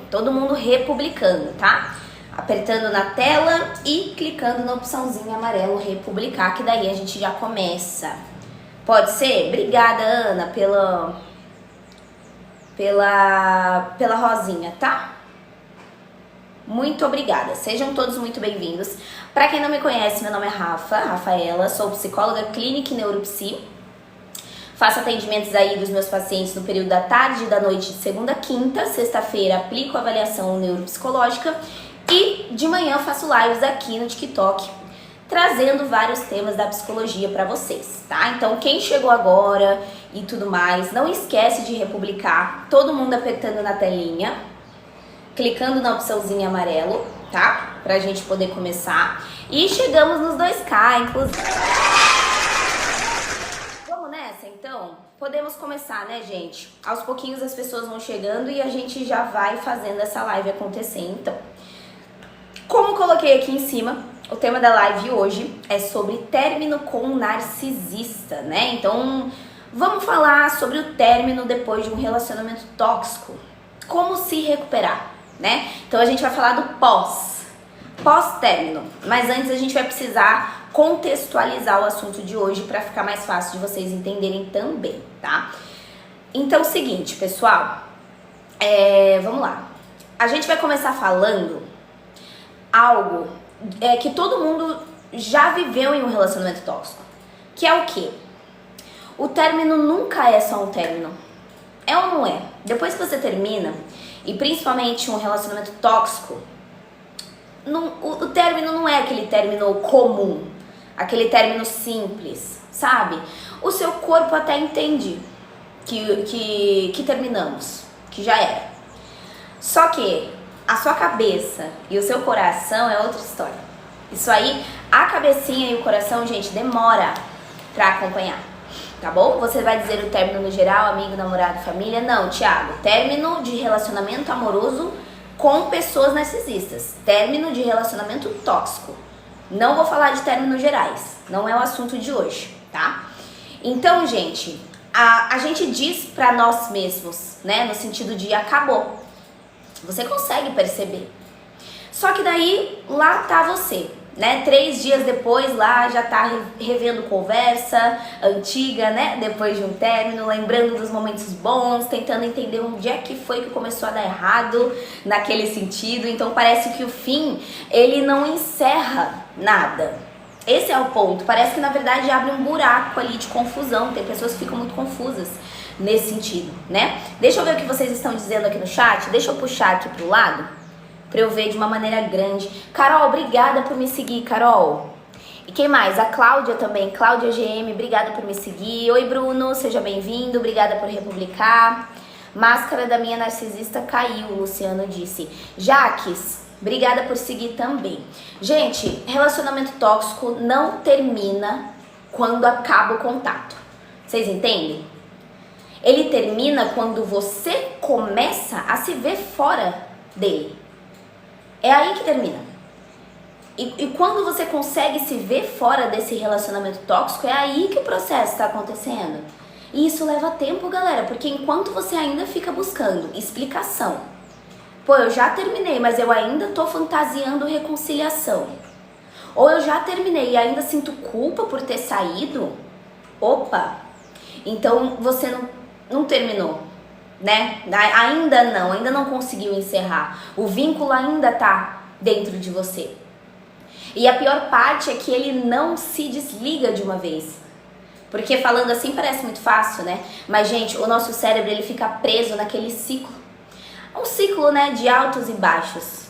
todo mundo republicando, tá? Apertando na tela e clicando na opçãozinha amarelo republicar, que daí a gente já começa. Pode ser? Obrigada, Ana, pela rosinha, tá? Muito obrigada. Sejam todos muito bem-vindos. Para quem não me conhece, meu nome é Rafaela, sou psicóloga clínica e neuropsi. Faço atendimentos aí dos meus pacientes no período da tarde e da noite de segunda a quinta. Sexta-feira aplico avaliação neuropsicológica e de manhã faço lives aqui no TikTok, trazendo vários temas da psicologia para vocês, tá? Então quem chegou agora e tudo mais, não esquece de republicar, todo mundo apertando na telinha, clicando na opçãozinha amarelo, tá? Pra gente poder começar. E chegamos nos 2K, inclusive. Vamos nessa, então? Podemos começar, né, gente? Aos pouquinhos as pessoas vão chegando e a gente já vai fazendo essa live acontecer, então. Como coloquei aqui em cima, o tema da live hoje é sobre término com narcisista, né? Então, vamos falar sobre o término depois de um relacionamento tóxico. Como se recuperar, né? Então, a gente vai falar do pós-término. Mas antes a gente vai precisar contextualizar o assunto de hoje para ficar mais fácil de vocês entenderem também, tá? Então, seguinte, pessoal. Vamos lá. A gente vai começar falando algo que todo mundo já viveu em um relacionamento tóxico, que é o quê? O término nunca é só um término. É ou não é? Depois que você termina, e principalmente um relacionamento tóxico, o término não é aquele término comum, aquele término simples, sabe? O seu corpo até entende que terminamos, que já era. Só que a sua cabeça e o seu coração é outra história. Isso aí, a cabecinha e o coração, gente, demora pra acompanhar, tá bom? Você vai dizer o término no geral, amigo, namorado, família? Não, Thiago, término de relacionamento amoroso com pessoas narcisistas. Término de relacionamento tóxico. Não vou falar de términos gerais, não é o assunto de hoje, tá? Então, gente, a gente diz pra nós mesmos, né, no sentido de acabou. Você consegue perceber. Só que daí, lá tá você, né? 3 dias depois, lá já tá revendo conversa antiga, né? Depois de um término, lembrando dos momentos bons, tentando entender onde é que foi que começou a dar errado naquele sentido. Então parece que o fim, ele não encerra nada. Esse é o ponto. Parece que na verdade abre um buraco ali de confusão. Tem pessoas que ficam muito confusas nesse sentido, né? Deixa eu ver o que vocês estão dizendo aqui no chat. Deixa eu puxar aqui pro lado pra eu ver de uma maneira grande. Carol, obrigada por me seguir, Carol. E quem mais? A Cláudia também. Cláudia GM, obrigada por me seguir. Oi, Bruno, seja bem-vindo. Obrigada por republicar. Máscara da minha narcisista caiu, o Luciano disse. Jaques, obrigada por seguir também. Gente, relacionamento tóxico não termina quando acaba o contato. Vocês entendem? Ele termina quando você começa a se ver fora dele. É aí que termina. E quando você consegue se ver fora desse relacionamento tóxico, é aí que o processo está acontecendo. E isso leva tempo, galera, porque enquanto você ainda fica buscando explicação, pô, eu já terminei, mas eu ainda tô fantasiando reconciliação. Ou eu já terminei e ainda sinto culpa por ter saído, opa, então você não terminou, né? Ainda não conseguiu encerrar. O vínculo ainda tá dentro de você. E a pior parte é que ele não se desliga de uma vez. Porque falando assim parece muito fácil, né? Mas, gente, o nosso cérebro, ele fica preso naquele ciclo. Um ciclo, né, de altos e baixos.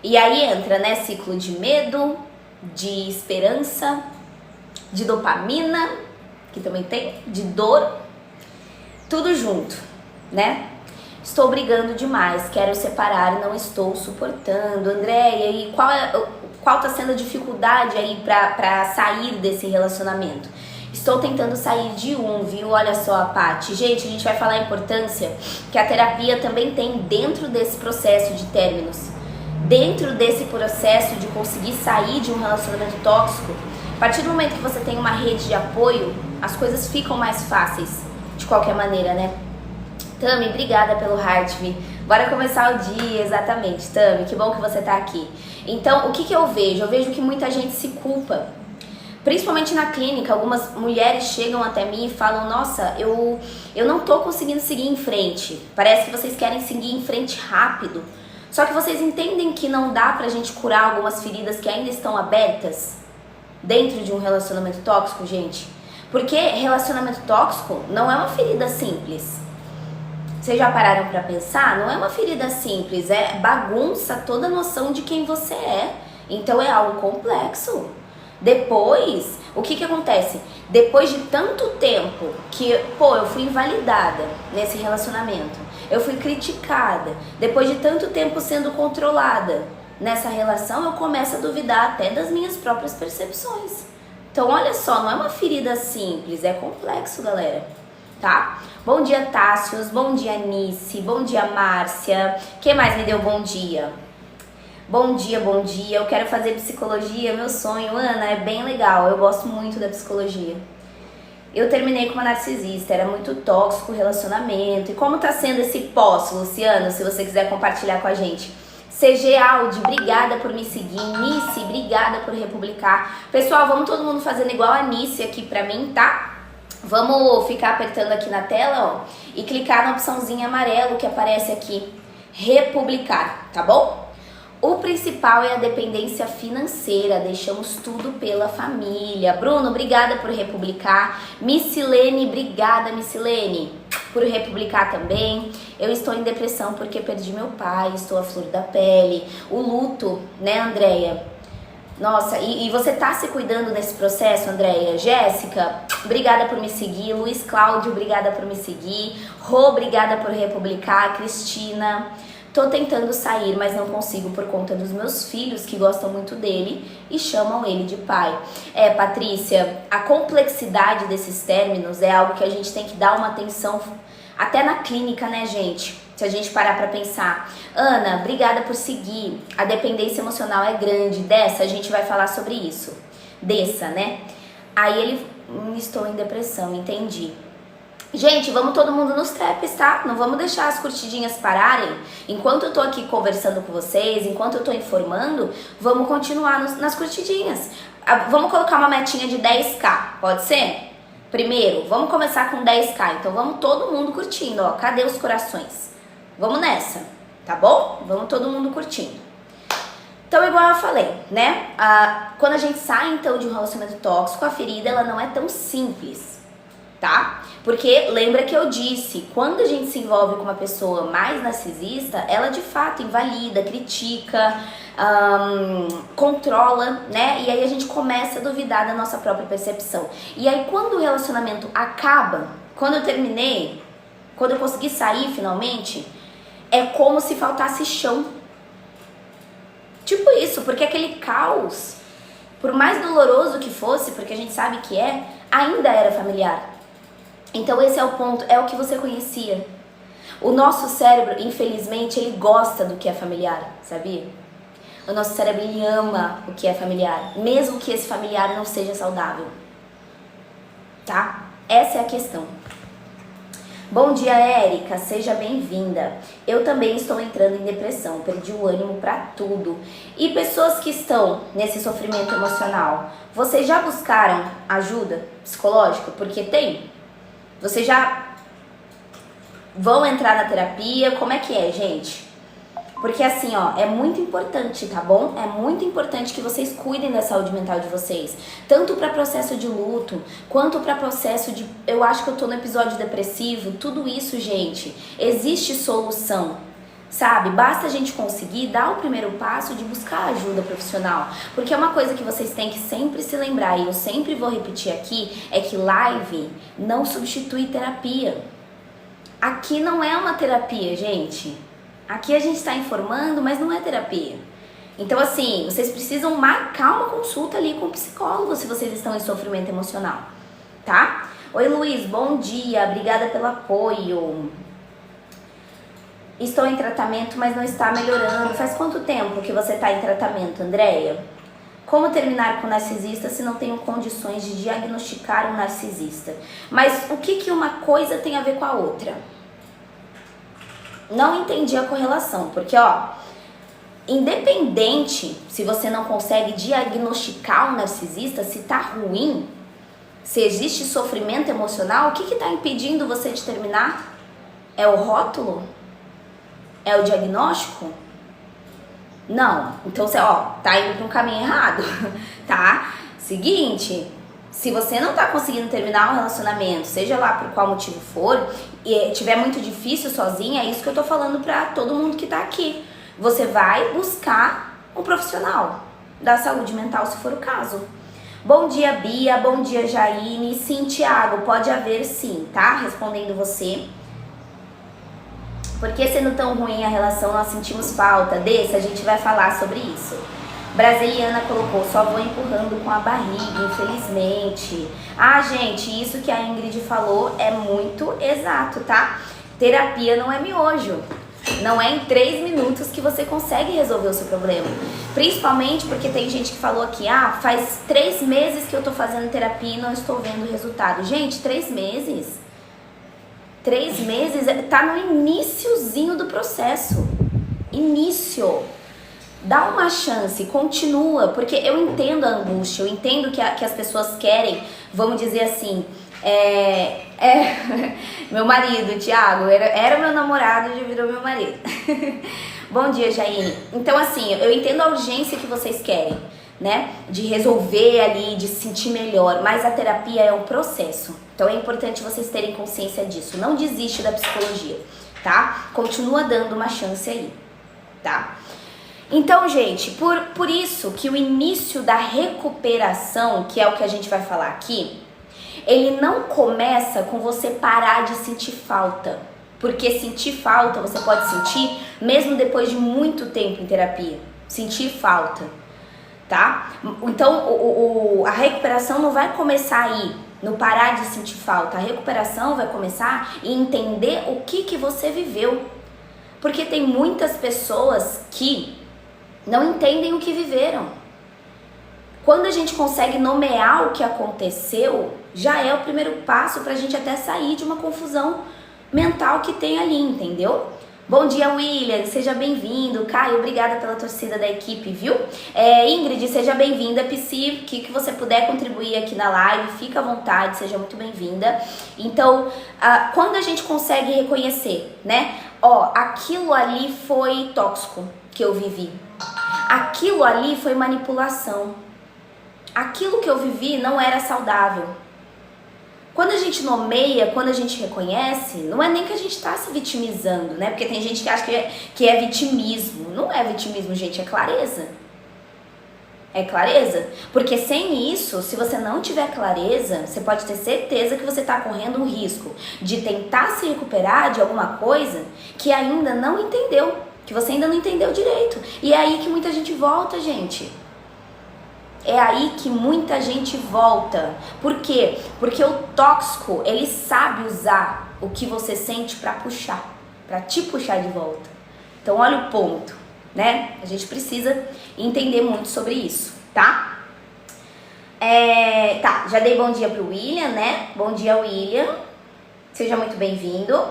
E aí entra, né, ciclo de medo, de esperança, de dopamina, que também tem, de dor. Tudo junto, né? Estou brigando demais, quero separar, não estou suportando. Andréia, e qual tá sendo a dificuldade aí pra sair desse relacionamento? Estou tentando sair de viu? Olha só a Paty. Gente, a gente vai falar a importância que a terapia também tem dentro desse processo de términos. Dentro desse processo de conseguir sair de um relacionamento tóxico, a partir do momento que você tem uma rede de apoio, as coisas ficam mais fáceis. De qualquer maneira, né? Tami, obrigada pelo Heart Me. Bora começar o dia, exatamente, Tami, que bom que você tá aqui. Então, o que eu vejo? Eu vejo que muita gente se culpa. Principalmente na clínica, algumas mulheres chegam até mim e falam: nossa, eu não tô conseguindo seguir em frente. Parece que vocês querem seguir em frente rápido. Só que vocês entendem que não dá pra gente curar algumas feridas que ainda estão abertas dentro de um relacionamento tóxico, gente? Porque relacionamento tóxico não é uma ferida simples. Vocês já pararam pra pensar? Não é uma ferida simples, bagunça toda a noção de quem você é. Então é algo complexo. Depois, o que acontece? Depois de tanto tempo que, eu fui invalidada nesse relacionamento, eu fui criticada, depois de tanto tempo sendo controlada nessa relação, eu começo a duvidar até das minhas próprias percepções. Então, olha só, não é uma ferida simples, é complexo, galera, tá? Bom dia, Tássios, bom dia, Nice, bom dia, Márcia. Quem mais me deu bom dia? Bom dia, eu quero fazer psicologia, meu sonho. Ana, é bem legal, eu gosto muito da psicologia. Eu terminei com uma narcisista, era muito tóxico o relacionamento. E como tá sendo esse pós, Luciano, se você quiser compartilhar com a gente? CG Audi, obrigada por me seguir. Nice, obrigada por republicar. Pessoal, vamos todo mundo fazendo igual a Nice aqui pra mim, tá? Vamos ficar apertando aqui na tela, ó, e clicar na opçãozinha amarelo que aparece aqui, republicar, tá bom? O principal é a dependência financeira, deixamos tudo pela família. Bruno, obrigada por republicar. Missilene, obrigada, Missilene, por republicar também. Eu estou em depressão porque perdi meu pai, estou à flor da pele. O luto, né, Andréia? Nossa, e você tá se cuidando nesse processo, Andréia? Jéssica, obrigada por me seguir. Luiz Cláudio, obrigada por me seguir. Rô, obrigada por republicar. Cristina... Tô tentando sair, mas não consigo por conta dos meus filhos que gostam muito dele e chamam ele de pai. Patrícia, a complexidade desses términos é algo que a gente tem que dar uma atenção até na clínica, né, gente? Se a gente parar pra pensar. Ana, obrigada por seguir. A dependência emocional é grande. Dessa, a gente vai falar sobre isso. Dessa, né? Aí ele, estou em depressão, entendi. Gente, vamos todo mundo nos traps, tá? Não vamos deixar as curtidinhas pararem. Enquanto eu tô aqui conversando com vocês, enquanto eu tô informando, vamos continuar nas curtidinhas. Vamos colocar uma metinha de 10k, pode ser? Primeiro, vamos começar com 10k. Então vamos todo mundo curtindo, ó. Cadê os corações? Vamos nessa, tá bom? Vamos todo mundo curtindo. Então, igual eu falei, né? Quando a gente sai, então, de um relacionamento tóxico, a ferida, ela não é tão simples, tá? Porque lembra que eu disse, quando a gente se envolve com uma pessoa mais narcisista, ela de fato invalida, critica, controla, né? E aí a gente começa a duvidar da nossa própria percepção. E aí quando o relacionamento acaba, quando eu terminei, quando eu consegui sair finalmente, é como se faltasse chão. Tipo isso, porque aquele caos, por mais doloroso que fosse, porque a gente sabe que ainda era familiar. Então esse é o ponto, é o que você conhecia. O nosso cérebro, infelizmente, ele gosta do que é familiar, sabia? O nosso cérebro, ele ama o que é familiar, mesmo que esse familiar não seja saudável. Tá? Essa é a questão. Bom dia, Érica, seja bem-vinda. Eu também estou entrando em depressão, perdi o ânimo pra tudo. E pessoas que estão nesse sofrimento emocional, vocês já buscaram ajuda psicológica? Porque tem. Vocês já vão entrar na terapia? Como é que é, gente? Porque assim, ó, é muito importante, tá bom? É muito importante que vocês cuidem da saúde mental de vocês. Tanto para processo de luto, quanto para processo de... Eu acho que eu tô no episódio depressivo. Tudo isso, gente, existe solução. Sabe? Basta a gente conseguir dar o primeiro passo de buscar ajuda profissional. Porque é uma coisa que vocês têm que sempre se lembrar, e eu sempre vou repetir aqui, é que live não substitui terapia. Aqui não é uma terapia, gente. Aqui a gente está informando, mas não é terapia. Então, assim, vocês precisam marcar uma consulta ali com o psicólogo se vocês estão em sofrimento emocional, tá? Oi, Luiz, bom dia, obrigada pelo apoio. Estou em tratamento, mas não está melhorando. Faz quanto tempo que você está em tratamento, Andréia? Como terminar com o narcisista se não tenho condições de diagnosticar um narcisista? Mas o que uma coisa tem a ver com a outra? Não entendi a correlação, porque ó, independente se você não consegue diagnosticar um narcisista, se tá ruim, se existe sofrimento emocional, o que tá impedindo você de terminar? É o rótulo? É o diagnóstico? Não. Então você, ó, tá indo para um caminho errado, tá? Seguinte, se você não tá conseguindo terminar um relacionamento, seja lá por qual motivo for, e tiver muito difícil sozinha, é isso que eu tô falando pra todo mundo que tá aqui. Você vai buscar um profissional da saúde mental, se for o caso. Bom dia, Bia. Bom dia, Jaine. Sim, Thiago, pode haver sim, tá? Respondendo você. Porque sendo tão ruim a relação, nós sentimos falta desse, a gente vai falar sobre isso. Brasiliana colocou, só vou empurrando com a barriga, infelizmente. Ah, gente, isso que a Ingrid falou é muito exato, tá? Terapia não é miojo. Não é em 3 minutos que você consegue resolver o seu problema. Principalmente porque tem gente que falou aqui, ah, faz 3 meses que eu tô fazendo terapia e não estou vendo resultado. Gente, 3 meses? 3 meses tá no iniciozinho do processo. Início. Dá uma chance, continua, porque eu entendo a angústia, eu entendo que as pessoas querem, vamos dizer assim, meu marido, Thiago, era meu namorado e já virou meu marido. Bom dia, Jaine. Então, assim, eu entendo a urgência que vocês querem, né, de resolver ali, de se sentir melhor, mas a terapia é um processo. Então, é importante vocês terem consciência disso. Não desiste da psicologia, tá? Continua dando uma chance aí, tá? Então, gente, por isso que o início da recuperação, que é o que a gente vai falar aqui, ele não começa com você parar de sentir falta. Porque sentir falta você pode sentir mesmo depois de muito tempo em terapia. Sentir falta, tá? Então, a recuperação não vai começar aí, no parar de sentir falta. A recuperação vai começar em entender o que você viveu. Porque tem muitas pessoas que não entendem o que viveram. Quando a gente consegue nomear o que aconteceu, já é o primeiro passo pra gente até sair de uma confusão mental que tem ali, entendeu? Bom dia, William, seja bem-vindo. Caio, obrigada pela torcida da equipe, viu? Ingrid, seja bem-vinda. Psi, o que você puder contribuir aqui na live, fica à vontade, seja muito bem-vinda. Então, quando a gente consegue reconhecer, né? Ó, aquilo ali foi tóxico que eu vivi. Aquilo ali foi manipulação. Aquilo que eu vivi não era saudável. Quando a gente nomeia, quando a gente reconhece, não é nem que a gente tá se vitimizando, né? Porque tem gente que acha que é vitimismo. Não é vitimismo, gente, é clareza. É clareza. Porque sem isso, se você não tiver clareza, você pode ter certeza que você tá correndo um risco de tentar se recuperar de alguma coisa que ainda não entendeu. Que você ainda não entendeu direito. E é aí que muita gente volta, gente. É aí que muita gente volta. Por quê? Porque o tóxico, ele sabe usar o que você sente pra puxar. Pra te puxar de volta. Então, olha o ponto, né? A gente precisa entender muito sobre isso, tá? Tá, já dei bom dia pro William, né? Bom dia, William. Seja muito bem-vindo.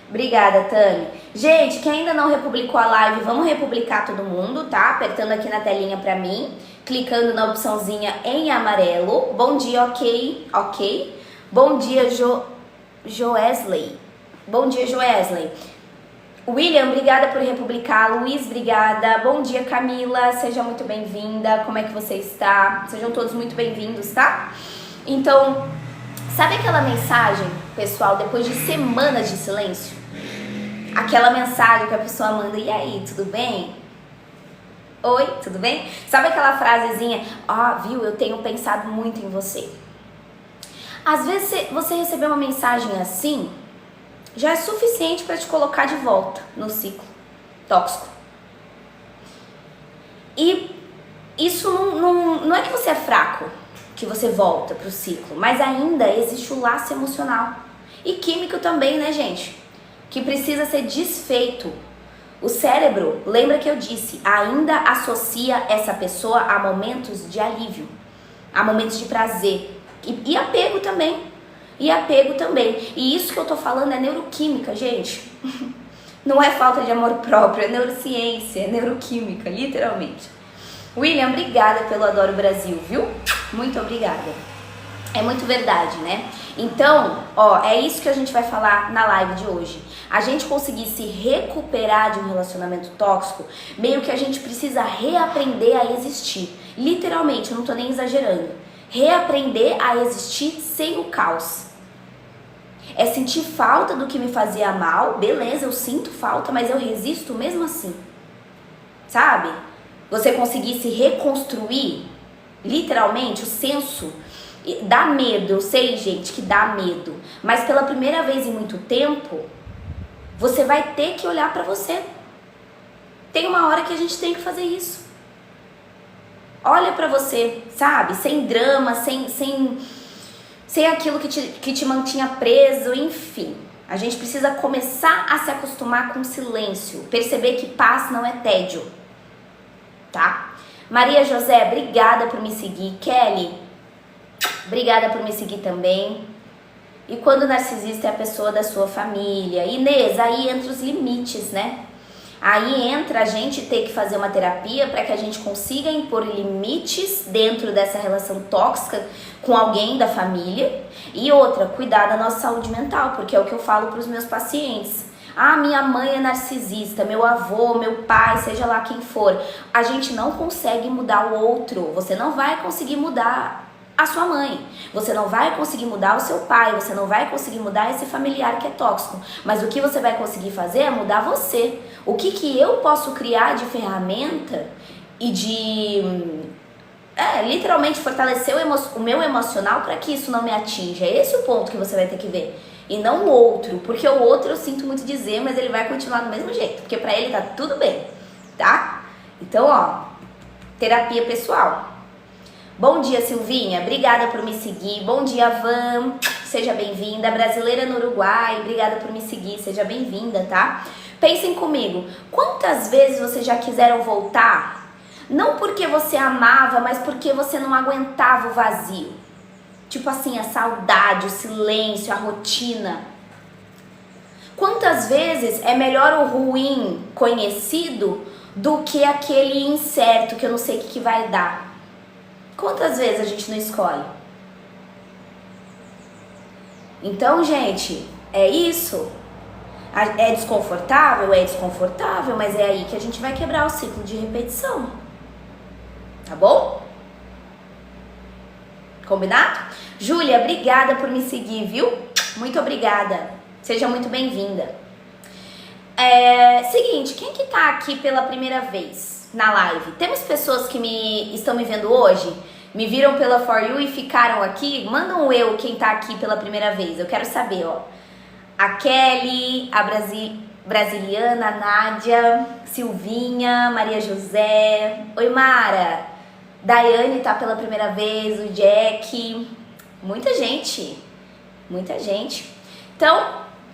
Obrigada, Tami. Gente, quem ainda não republicou a live, vamos republicar todo mundo, tá? Apertando aqui na telinha pra mim, clicando na opçãozinha em amarelo. Bom dia, ok. Bom dia, Joesley. Bom dia, Joesley. William, obrigada por republicar. Luiz, obrigada. Bom dia, Camila. Seja muito bem-vinda. Como é que você está? Sejam todos muito bem-vindos, tá? Então, sabe aquela mensagem, pessoal, depois de semanas de silêncio? Aquela mensagem que a pessoa manda, e aí, tudo bem? Oi, tudo bem? Sabe aquela frasezinha, viu, eu tenho pensado muito em você. Às vezes você receber uma mensagem assim, já é suficiente para te colocar de volta no ciclo tóxico. E isso não é que você é fraco, que você volta pro ciclo, mas ainda existe o laço emocional. E químico também, né, gente? Que precisa ser desfeito. O cérebro, lembra que eu disse, ainda associa essa pessoa a momentos de alívio, a momentos de prazer e apego também. E apego também. E isso que eu tô falando é neuroquímica, gente. Não é falta de amor próprio, é neurociência, é neuroquímica, literalmente. William, obrigada pelo Adoro Brasil, viu? Muito obrigada. É muito verdade, né? Então, ó, é isso que a gente vai falar na live de hoje. A gente conseguir se recuperar de um relacionamento tóxico, meio que a gente precisa reaprender a existir. Literalmente, eu não tô nem exagerando. Reaprender a existir sem o caos. É sentir falta do que me fazia mal, beleza, eu sinto falta, mas eu resisto mesmo assim. Sabe? Você conseguir se reconstruir, literalmente, o senso. Dá medo, eu sei, gente, que dá medo. Mas pela primeira vez em muito tempo, você vai ter que olhar pra você. Tem uma hora que a gente tem que fazer isso. Olha pra você, sabe? Sem drama, sem aquilo que te mantinha preso, enfim. A gente precisa começar a se acostumar com o silêncio. Perceber que paz não é tédio. Tá? Maria José, obrigada por me seguir. Kelly, obrigada por me seguir também. E quando o narcisista é a pessoa da sua família? Inês, aí entra os limites, né? Aí entra a gente ter que fazer uma terapia para que a gente consiga impor limites dentro dessa relação tóxica com alguém da família. E outra, cuidar da nossa saúde mental, porque é o que eu falo para os meus pacientes. Ah, minha mãe é narcisista, meu avô, meu pai, seja lá quem for. A gente não consegue mudar o outro. Você não vai conseguir mudar a sua mãe, você não vai conseguir mudar o seu pai, você não vai conseguir mudar esse familiar que é tóxico, mas o que você vai conseguir fazer é mudar você. O que eu posso criar de ferramenta e de literalmente fortalecer o meu emocional para que isso não me atinja. É esse o ponto que você vai ter que ver, e não o outro, porque o outro eu sinto muito dizer, mas ele vai continuar do mesmo jeito, porque pra ele tá tudo bem, tá? Então, ó, terapia pessoal. Bom dia, Silvinha, obrigada por me seguir. Bom dia, Van, seja bem-vinda. Brasileira no Uruguai, obrigada por me seguir, seja bem-vinda, tá? Pensem comigo, quantas vezes vocês já quiseram voltar? Não porque você amava, mas porque você não aguentava o vazio. Tipo assim, a saudade, o silêncio, a rotina. Quantas vezes é melhor o ruim conhecido do que aquele incerto que eu não sei o que vai dar? Quantas vezes a gente não escolhe? Então, gente, é isso. É desconfortável? É desconfortável, mas é aí que a gente vai quebrar o ciclo de repetição. Tá bom? Combinado? Júlia, obrigada por me seguir, viu? Muito obrigada. Seja muito bem-vinda. Seguinte, quem que tá aqui pela primeira vez na live? Temos pessoas que estão me vendo hoje, me viram pela For You e ficaram aqui? Manda um eu quem tá aqui pela primeira vez. Eu quero saber, ó. A Kelly, a Brasiliana, a Nádia, Silvinha, Maria José. Oi, Mara. Daiane tá pela primeira vez, o Jack. Muita gente. Muita gente. Então,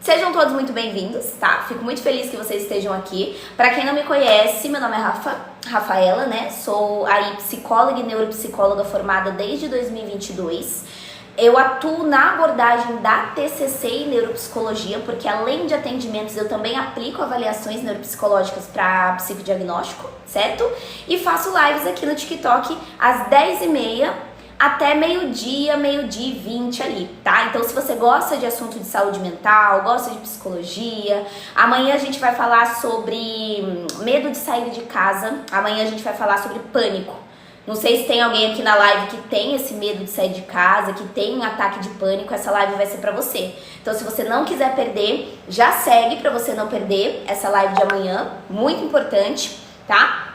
sejam todos muito bem-vindos, tá? Fico muito feliz que vocês estejam aqui. Pra quem não me conhece, meu nome é Rafaela, né? Sou aí psicóloga e neuropsicóloga formada desde 2022. Eu atuo na abordagem da TCC e neuropsicologia, porque além de atendimentos eu também aplico avaliações neuropsicológicas para psicodiagnóstico, certo? E faço lives aqui no TikTok às 10h30 até meio-dia, meio-dia e 20 ali, tá? Então se você gosta de assunto de saúde mental, gosta de psicologia, amanhã a gente vai falar sobre medo de sair de casa, amanhã a gente vai falar sobre pânico. Não sei se tem alguém aqui na live que tem esse medo de sair de casa, que tem um ataque de pânico, essa live vai ser pra você. Então se você não quiser perder, já segue pra você não perder essa live de amanhã, muito importante, tá?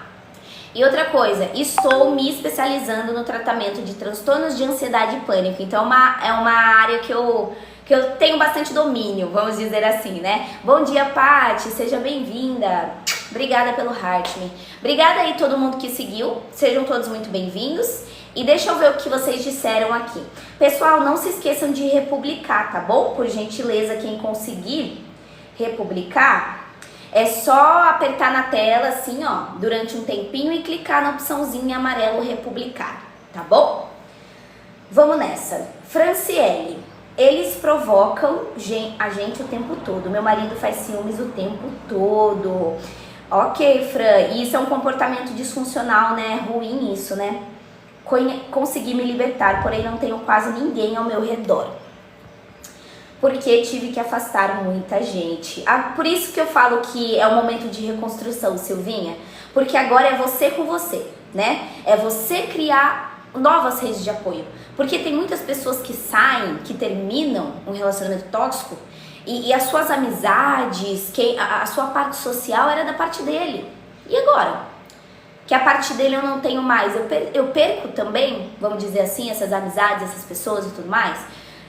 E outra coisa, estou me especializando no tratamento de transtornos de ansiedade e pânico, então é uma área que eu tenho bastante domínio, vamos dizer assim, né? Bom dia, Paty, seja bem-vinda. Obrigada pelo heart me. Obrigada aí todo mundo que seguiu. Sejam todos muito bem-vindos. E deixa eu ver o que vocês disseram aqui. Pessoal, não se esqueçam de republicar, tá bom? Por gentileza, quem conseguir republicar, é só apertar na tela assim, ó, durante um tempinho e clicar na opçãozinha amarelo republicar, tá bom? Vamos nessa. Franciele. Eles provocam a gente o tempo todo. Meu marido faz ciúmes o tempo todo. Ok, Fran, isso é um comportamento disfuncional, né? Ruim isso, né? Consegui me libertar, porém não tenho quase ninguém ao meu redor. Porque tive que afastar muita gente. Por isso que eu falo que é um momento de reconstrução, Silvinha. Porque agora é você com você, né? É você criar novas redes de apoio. Porque tem muitas pessoas que saem, que terminam um relacionamento tóxico e as suas amizades, a sua parte social era da parte dele. E agora? Que a parte dele eu não tenho mais. Eu perco também, vamos dizer assim, essas amizades, essas pessoas e tudo mais.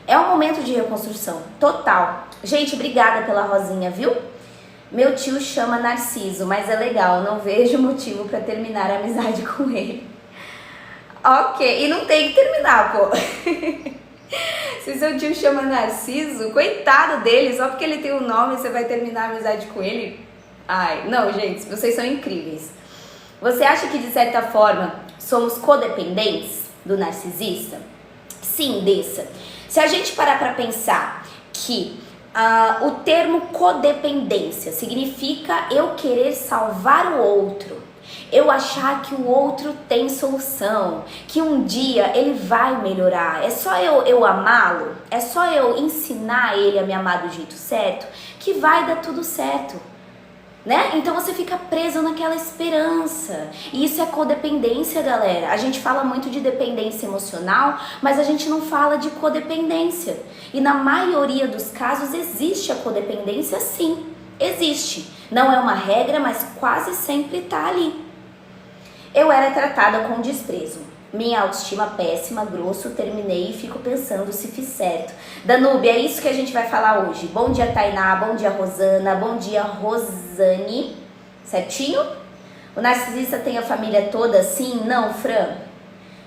É um momento de reconstrução, total. Gente, obrigada pela rosinha, viu? Meu tio chama Narciso, mas é legal, não vejo motivo pra terminar a amizade com ele. Ok, e não tem que terminar, pô. Se seu tio chama Narciso, coitado dele, só porque ele tem um nome você vai terminar a amizade com ele? Ai, não, gente, vocês são incríveis. Você acha que de certa forma somos codependentes do narcisista? Sim, Dessa. Se a gente parar pra pensar que o termo codependência significa eu querer salvar o outro, eu achar que o outro tem solução, que um dia ele vai melhorar, é só eu amá-lo, é só eu ensinar ele a me amar do jeito certo, que vai dar tudo certo, né? Então você fica preso naquela esperança, e isso é codependência, galera. A gente fala muito de dependência emocional, mas a gente não fala de codependência, e na maioria dos casos existe a codependência, sim, existe, não é uma regra, mas quase sempre tá ali. Eu era tratada com desprezo. Minha autoestima péssima, grosso, terminei e fico pensando se fiz certo. Danúbia, é isso que a gente vai falar hoje. Bom dia, Tainá. Bom dia, Rosana. Bom dia, Rosane. Certinho? O narcisista tem a família toda? Sim? Não, Fran?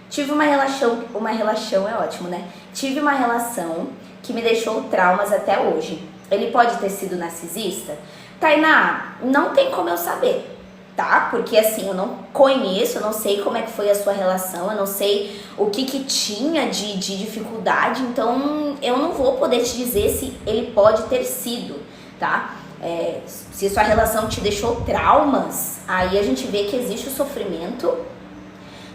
Tive uma relação é ótimo, né? Tive uma relação que me deixou traumas até hoje. Ele pode ter sido narcisista? Tainá, não tem como eu saber. Tá? Porque assim, eu não conheço, eu não sei como é que foi a sua relação, eu não sei o que tinha de dificuldade, então eu não vou poder te dizer se ele pode ter sido, tá? Se sua relação te deixou traumas, aí a gente vê que existe o sofrimento.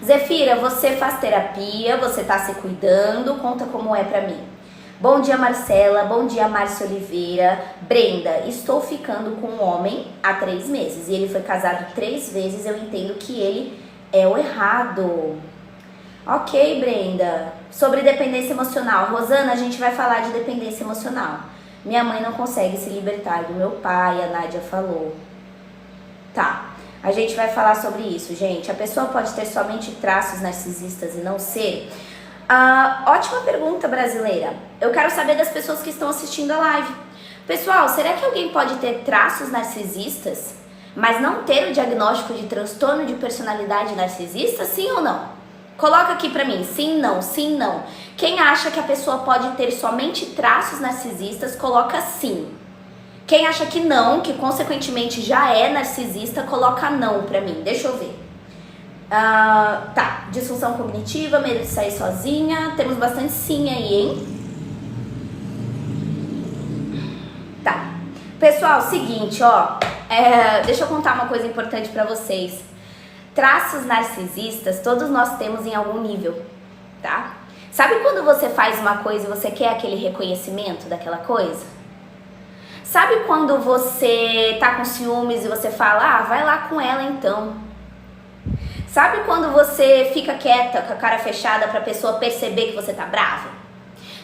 Zefira, você faz terapia, você tá se cuidando, conta como é pra mim. Bom dia, Marcela. Bom dia, Márcia Oliveira. Brenda, estou ficando com um homem há 3 meses e ele foi casado 3 vezes. Eu entendo que ele é o errado. Ok, Brenda. Sobre dependência emocional. Rosana, a gente vai falar de dependência emocional. Minha mãe não consegue se libertar do meu pai, a Nádia falou. Tá, a gente vai falar sobre isso, gente. A pessoa pode ter somente traços narcisistas e não ser... ótima pergunta, brasileira. Eu quero saber das pessoas que estão assistindo a live. Pessoal, será que alguém pode ter traços narcisistas, mas não ter o diagnóstico de transtorno de personalidade narcisista? Sim ou não? Coloca aqui pra mim, sim, não, sim, não. Quem acha que a pessoa pode ter somente traços narcisistas, coloca sim. Quem acha que não, que consequentemente já é narcisista, coloca não pra mim. Deixa eu ver. Tá, disfunção cognitiva, medo de sair sozinha. Temos bastante sim aí, hein? Tá. Pessoal, seguinte, ó. Deixa eu contar uma coisa importante pra vocês. Traços narcisistas, todos nós temos em algum nível, tá? Sabe quando você faz uma coisa e você quer aquele reconhecimento daquela coisa? Sabe quando você tá com ciúmes e você fala, vai lá com ela então? Sabe quando você fica quieta, com a cara fechada pra pessoa perceber que você tá brava?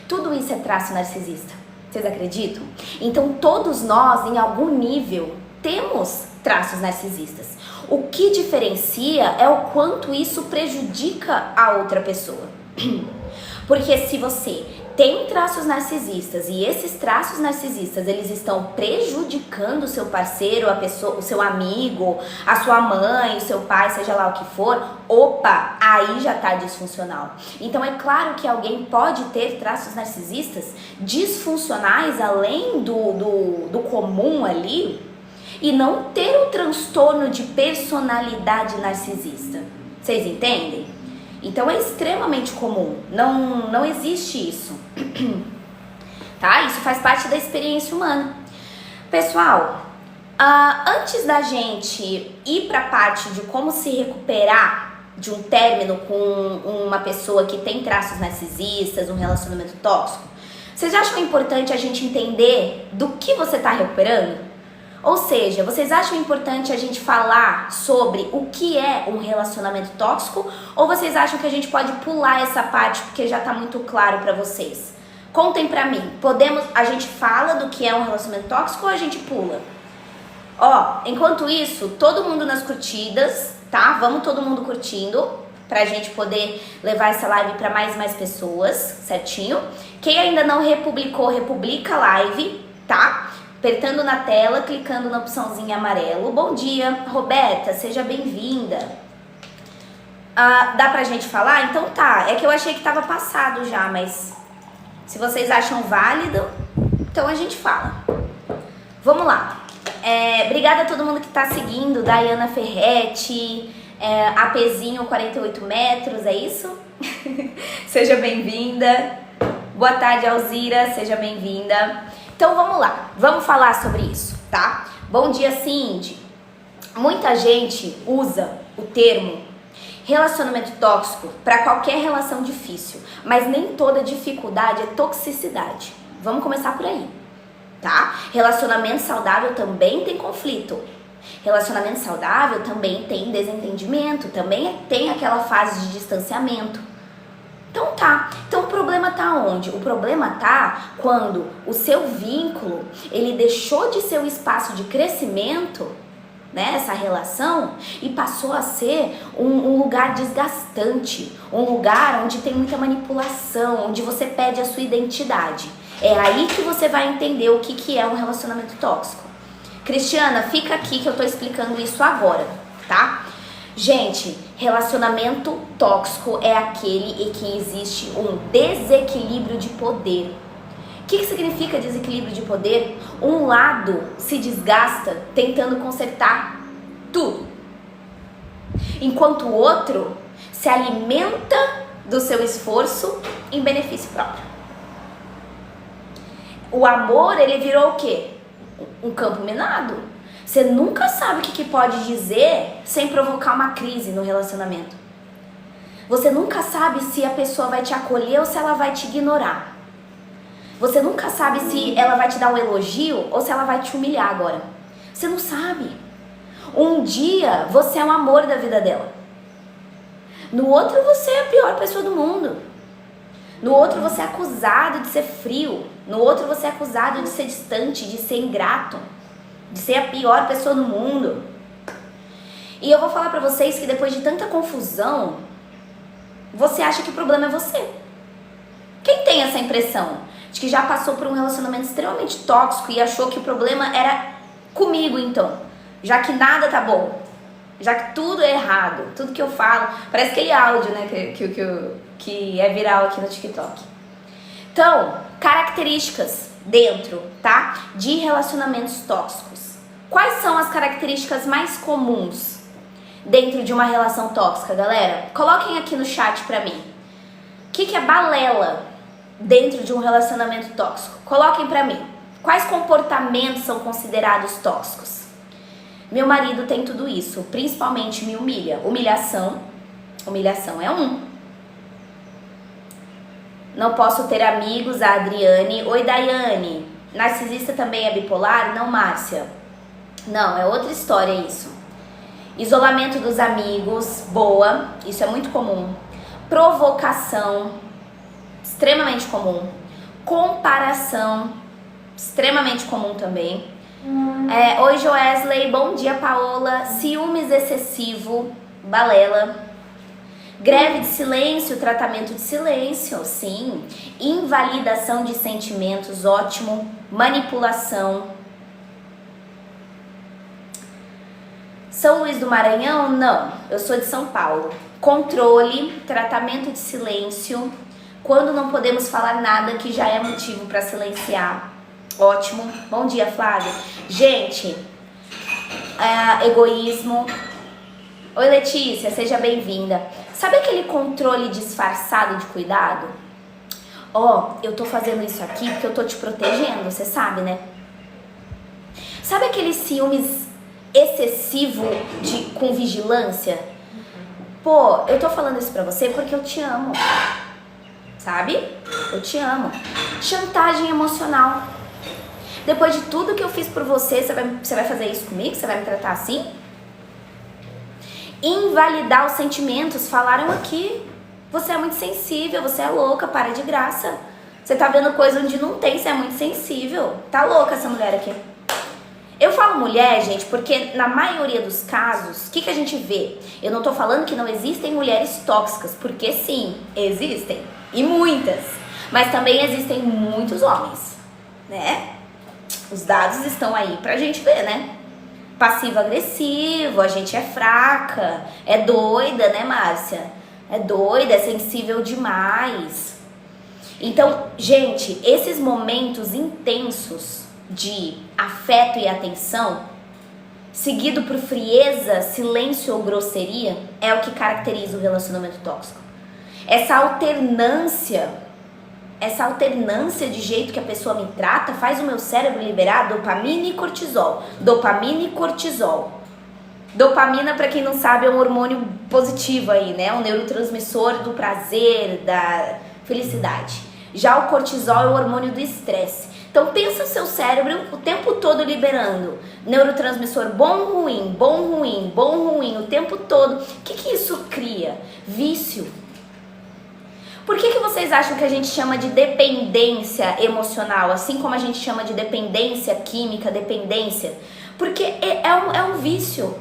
Tudo isso é traço narcisista. Vocês acreditam? Então todos nós, em algum nível, temos traços narcisistas. O que diferencia é o quanto isso prejudica a outra pessoa. Porque se você tem traços narcisistas e esses traços narcisistas eles estão prejudicando o seu parceiro, a pessoa, o seu amigo, a sua mãe, o seu pai, seja lá o que for, opa, aí já tá disfuncional. Então é claro que alguém pode ter traços narcisistas disfuncionais além do comum ali e não ter o transtorno de personalidade narcisista. Vocês entendem? Então é extremamente comum, não existe isso. tá? Isso faz parte da experiência humana. Pessoal, antes da gente ir para a parte de como se recuperar de um término com uma pessoa que tem traços narcisistas, um relacionamento tóxico, vocês acham importante a gente entender do que você está recuperando? Ou seja, vocês acham importante a gente falar sobre o que é um relacionamento tóxico, ou vocês acham que a gente pode pular essa parte porque já está muito claro para vocês? Contem pra mim, a gente fala do que é um relacionamento tóxico ou a gente pula? Ó, enquanto isso, todo mundo nas curtidas, tá? Vamos todo mundo curtindo, pra gente poder levar essa live pra mais e mais pessoas, certinho? Quem ainda não republicou, republica a live, tá? Apertando na tela, clicando na opçãozinha amarelo. Bom dia, Roberta, seja bem-vinda. Dá pra gente falar? Então tá, é que eu achei que tava passado já, mas... se vocês acham válido, então a gente fala. Vamos lá. Obrigada a todo mundo que está seguindo. Dayana Ferretti, APzinho 48 metros, é isso? Seja bem-vinda. Boa tarde, Alzira, seja bem-vinda. Então vamos lá, vamos falar sobre isso, tá? Bom dia, Cindy. Muita gente usa o termo relacionamento tóxico para qualquer relação difícil, mas nem toda dificuldade é toxicidade. Vamos começar por aí, tá? Relacionamento saudável também tem conflito. Relacionamento saudável também tem desentendimento, também tem aquela fase de distanciamento. Então tá. Então o problema tá onde? O problema tá quando o seu vínculo, ele deixou de ser um espaço de crescimento, né, essa relação, e passou a ser um lugar desgastante, um lugar onde tem muita manipulação, onde você perde a sua identidade. É aí que você vai entender o que é um relacionamento tóxico. Cristiana, fica aqui que eu tô explicando isso agora, tá? Gente, relacionamento tóxico é aquele em que existe um desequilíbrio de poder. O que significa desequilíbrio de poder? Um lado se desgasta tentando consertar tudo, enquanto o outro se alimenta do seu esforço em benefício próprio. O amor, ele virou o quê? Um campo minado. Você nunca sabe o que pode dizer sem provocar uma crise no relacionamento. Você nunca sabe se a pessoa vai te acolher ou se ela vai te ignorar. Você nunca sabe se ela vai te dar um elogio ou se ela vai te humilhar agora. Você não sabe. Um dia você é o amor da vida dela. No outro você é a pior pessoa do mundo. No outro você é acusado de ser frio. No outro você é acusado de ser distante, de ser ingrato, de ser a pior pessoa do mundo. E eu vou falar pra vocês que depois de tanta confusão, você acha que o problema é você. Quem tem essa impressão de que já passou por um relacionamento extremamente tóxico e achou que o problema era comigo então, já que nada tá bom, já que tudo é errado, tudo que eu falo, parece aquele áudio, né, que é viral aqui no TikTok. Então, características dentro, tá, de relacionamentos tóxicos. Quais são as características mais comuns dentro de uma relação tóxica, galera? Coloquem aqui no chat pra mim. O que é balela dentro de um relacionamento tóxico? Coloquem pra mim. Quais comportamentos são considerados tóxicos? Meu marido tem tudo isso, principalmente me humilha. Humilhação é um. Não posso ter amigos, a Adriane. Oi, Daiane. Narcisista também é bipolar? Não, Márcia. Não, é outra história isso. Isolamento dos amigos, boa. Isso é muito comum. Provocação, extremamente comum. Comparação, extremamente comum também. Oi, Joesley. Bom dia, Paola. Ciúmes excessivo, balela. Greve de silêncio, tratamento de silêncio, sim. Invalidação de sentimentos, ótimo. Manipulação. São Luís do Maranhão? Não, eu sou de São Paulo. Controle, tratamento de silêncio. Quando não podemos falar nada que já é motivo para silenciar. Ótimo. Bom dia, Flávia. Gente, egoísmo. Oi, Letícia, seja bem-vinda. Sabe aquele controle disfarçado de cuidado? Ó, eu tô fazendo isso aqui porque eu tô te protegendo, você sabe, né? Sabe aqueles ciúmes excessivo com vigilância? Pô, eu tô falando isso pra você porque eu te amo, sabe? Eu te amo. Chantagem emocional. Depois de tudo que eu fiz por você, você vai fazer isso comigo? Você vai me tratar assim? Invalidar os sentimentos, falaram aqui. Você é muito sensível, você é louca, para de graça. Você tá vendo coisa onde não tem, você é muito sensível. Tá louca essa mulher aqui. Eu falo mulher, gente, porque na maioria dos casos, o que a gente vê? Eu não tô falando que não existem mulheres tóxicas, porque sim, existem. E muitas. Mas também existem muitos homens, né? Os dados estão aí pra gente ver, né? Passivo-agressivo, a gente é fraca, é doida, né, Márcia? É doida, é sensível demais. Então, gente, esses momentos intensos de afeto e atenção, seguido por frieza, silêncio ou grosseria, é o que caracteriza o relacionamento tóxico. Essa alternância de jeito que a pessoa me trata faz o meu cérebro liberar dopamina e cortisol. Dopamina e cortisol. Dopamina, para quem não sabe, é um hormônio positivo aí, né? Um neurotransmissor do prazer, da felicidade. Já o cortisol é o hormônio do estresse. Então pensa o seu cérebro o tempo todo liberando neurotransmissor bom, ruim, bom, ruim, bom, ruim, o tempo todo. O que isso cria? Vício. Por que vocês acham que a gente chama de dependência emocional, assim como a gente chama de dependência química, dependência? Porque é um vício.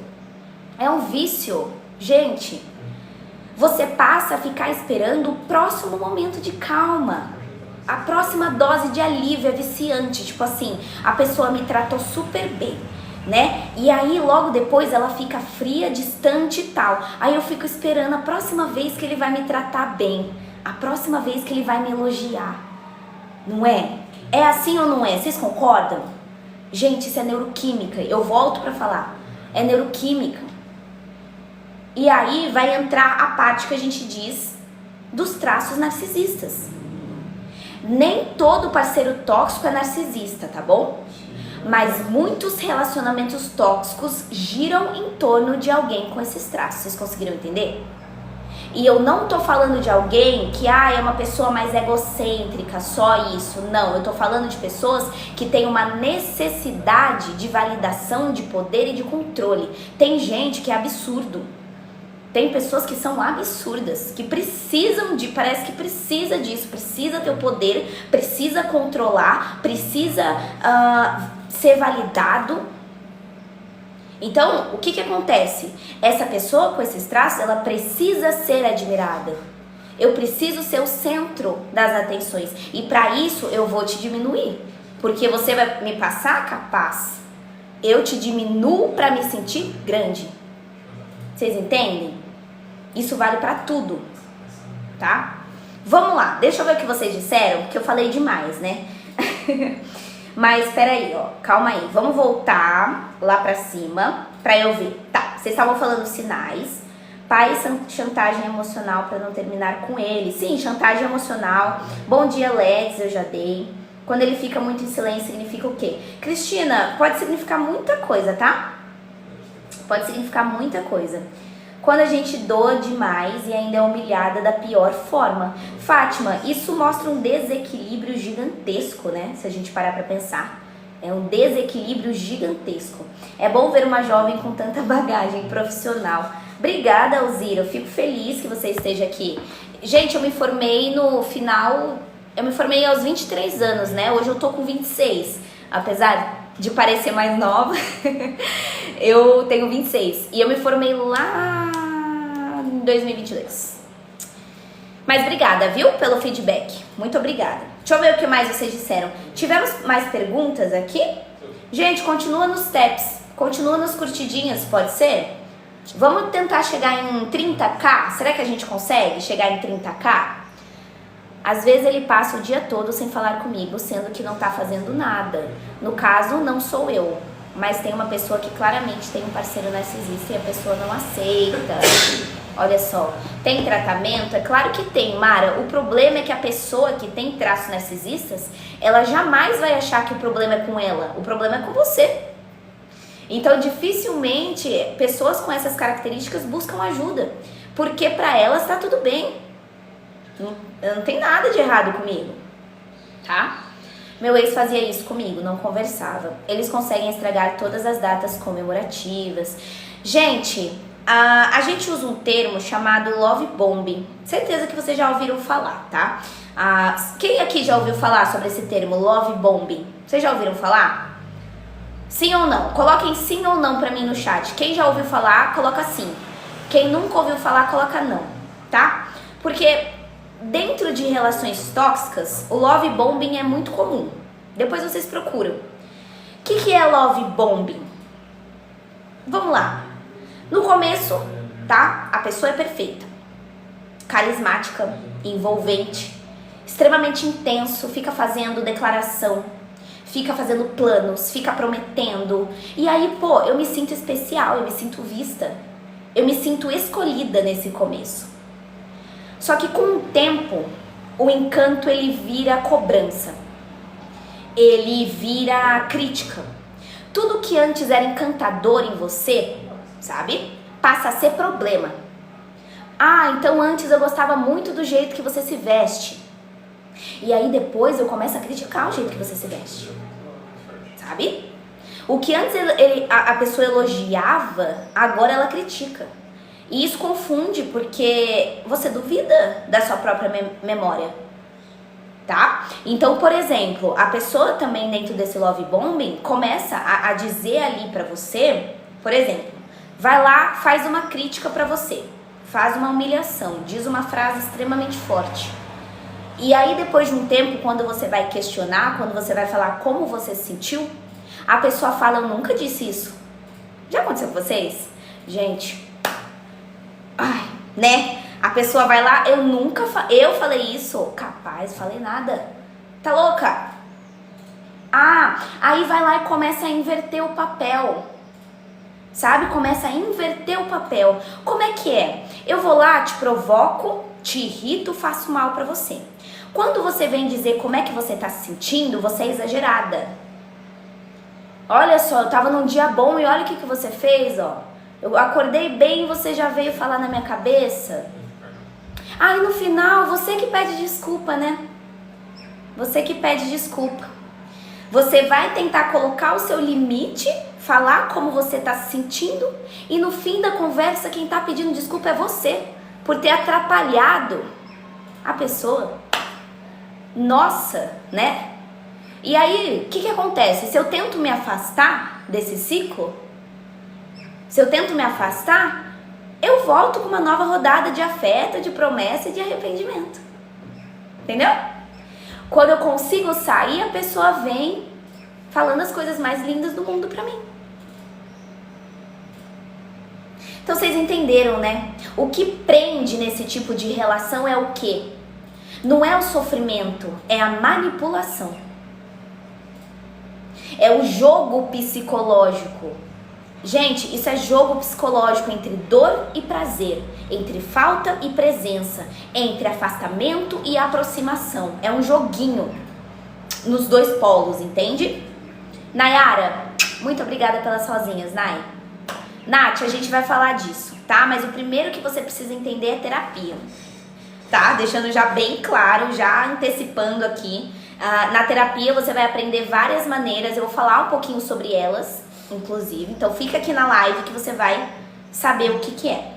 É um vício. Gente, você passa a ficar esperando o próximo momento de calma. A próxima dose de alívio é viciante. Tipo assim, a pessoa me tratou super bem, né? E aí logo depois ela fica fria, distante e tal. Aí eu fico esperando a próxima vez que ele vai me tratar bem. A próxima vez que ele vai me elogiar. Não é? É assim ou não é? Vocês concordam? Gente, isso é neuroquímica. Eu volto pra falar. É neuroquímica. E aí vai entrar a parte que a gente diz dos traços narcisistas. Nem todo parceiro tóxico é narcisista, tá bom? Mas muitos relacionamentos tóxicos giram em torno de alguém com esses traços. Vocês conseguiram entender? E eu não tô falando de alguém que é uma pessoa mais egocêntrica, só isso. Não, eu tô falando de pessoas que têm uma necessidade de validação, de poder e de controle. Tem gente que é absurdo. Tem pessoas que são absurdas, que precisam parece que precisa disso, precisa ter o poder, precisa controlar, precisa ser validado. Então, o que acontece? Essa pessoa com esses traços, ela precisa ser admirada. Eu preciso ser o centro das atenções. E para isso, eu vou te diminuir. Porque você vai me passar capaz. Eu te diminuo para me sentir grande. Vocês entendem? Isso vale para tudo, tá? Vamos lá, deixa eu ver o que vocês disseram, porque eu falei demais, né? Mas peraí, ó, calma aí. Vamos voltar lá pra cima pra eu ver. Tá, vocês estavam falando sinais. Pai, chantagem emocional pra não terminar com ele. Sim, chantagem emocional. Bom dia, Ledes, eu já dei. Quando ele fica muito em silêncio, significa o quê? Cristina, pode significar muita coisa, tá? Pode significar muita coisa. Quando a gente doa demais e ainda é humilhada da pior forma. Fátima, isso mostra um desequilíbrio gigantesco, né? Se a gente parar pra pensar. É um desequilíbrio gigantesco. É bom ver uma jovem com tanta bagagem profissional. Obrigada, Alzira. Eu fico feliz que você esteja aqui. Gente, eu me formei no final... Eu me formei aos 23 anos, né? Hoje eu tô com 26. Apesar de parecer mais nova, eu tenho 26. E eu me formei lá em 2022. Mas obrigada, viu, pelo feedback. Muito obrigada. Deixa eu ver o que mais vocês disseram. Tivemos mais perguntas aqui? Gente, continua nos taps. Continua nas curtidinhas, pode ser? Vamos tentar chegar em 30k? Será que a gente consegue chegar em 30k? Às vezes ele passa o dia todo sem falar comigo, sendo que não tá fazendo nada. No caso, não sou eu, mas tem uma pessoa que claramente tem um parceiro narcisista e a pessoa não aceita. Olha só, tem tratamento? É claro que tem, Mara. O problema é que a pessoa que tem traços narcisistas, ela jamais vai achar que o problema é com ela. O problema é com você. Então, dificilmente, pessoas com essas características buscam ajuda. Porque pra elas tá tudo bem. Não tem nada de errado comigo, tá? Meu ex fazia isso comigo, não conversava. Eles conseguem estragar todas as datas comemorativas. Gente, a gente usa um termo chamado love bombing. Certeza que vocês já ouviram falar, tá? Quem aqui já ouviu falar sobre esse termo, love bombing? Vocês já ouviram falar? Sim ou não? Coloquem sim ou não pra mim no chat. Quem já ouviu falar, coloca sim. Quem nunca ouviu falar, coloca não, tá? Porque dentro de relações tóxicas, o love bombing é muito comum. Depois vocês procuram. O que é love bombing? Vamos lá. No começo, tá? A pessoa é perfeita. Carismática, envolvente, extremamente intenso, fica fazendo declaração, fica fazendo planos, fica prometendo. E aí, pô, eu me sinto especial, eu me sinto vista, eu me sinto escolhida nesse começo. Só que com o tempo, o encanto ele vira cobrança, ele vira crítica. Tudo que antes era encantador em você, sabe? Passa a ser problema. Então antes eu gostava muito do jeito que você se veste. E aí depois eu começo a criticar o jeito que você se veste. Sabe? O que antes a pessoa elogiava, agora ela critica. E isso confunde porque você duvida da sua própria memória. Tá? Então, por exemplo, a pessoa também dentro desse love bombing começa a dizer ali pra você, por exemplo, vai lá, faz uma crítica pra você, faz uma humilhação, diz uma frase extremamente forte. E aí depois de um tempo, quando você vai questionar, quando você vai falar como você se sentiu, a pessoa fala, eu nunca disse isso. Já aconteceu com vocês? Gente, né? A pessoa vai lá, eu falei isso, capaz, falei nada. Tá louca? Aí vai lá e começa a inverter o papel. Sabe? Começa a inverter o papel. Como é que é? Eu vou lá, te provoco, te irrito, faço mal pra você. Quando você vem dizer como é que você tá se sentindo, você é exagerada. Olha só, eu tava num dia bom e olha o que você fez, ó. Eu acordei bem e você já veio falar na minha cabeça. E no final, você que pede desculpa, né? Você que pede desculpa. Você vai tentar colocar o seu limite, falar como você tá se sentindo e no fim da conversa quem tá pedindo desculpa é você por ter atrapalhado a pessoa. Nossa, né? E aí, o que acontece? Se eu tento me afastar desse ciclo, eu volto com uma nova rodada de afeto, de promessa e de arrependimento. Entendeu? Quando eu consigo sair, a pessoa vem falando as coisas mais lindas do mundo pra mim. Então vocês entenderam, né? O que prende nesse tipo de relação é o quê? Não é o sofrimento, é a manipulação. É o jogo psicológico. Gente, isso é jogo psicológico entre dor e prazer, entre falta e presença, entre afastamento e aproximação. É um joguinho nos dois polos, entende? Nayara, muito obrigada pelas rosinhas, Nay. Nath, a gente vai falar disso, tá? Mas o primeiro que você precisa entender é terapia, tá? Deixando já bem claro, já antecipando aqui. Na terapia você vai aprender várias maneiras, eu vou falar um pouquinho sobre elas, inclusive. Então fica aqui na live que você vai saber o que é.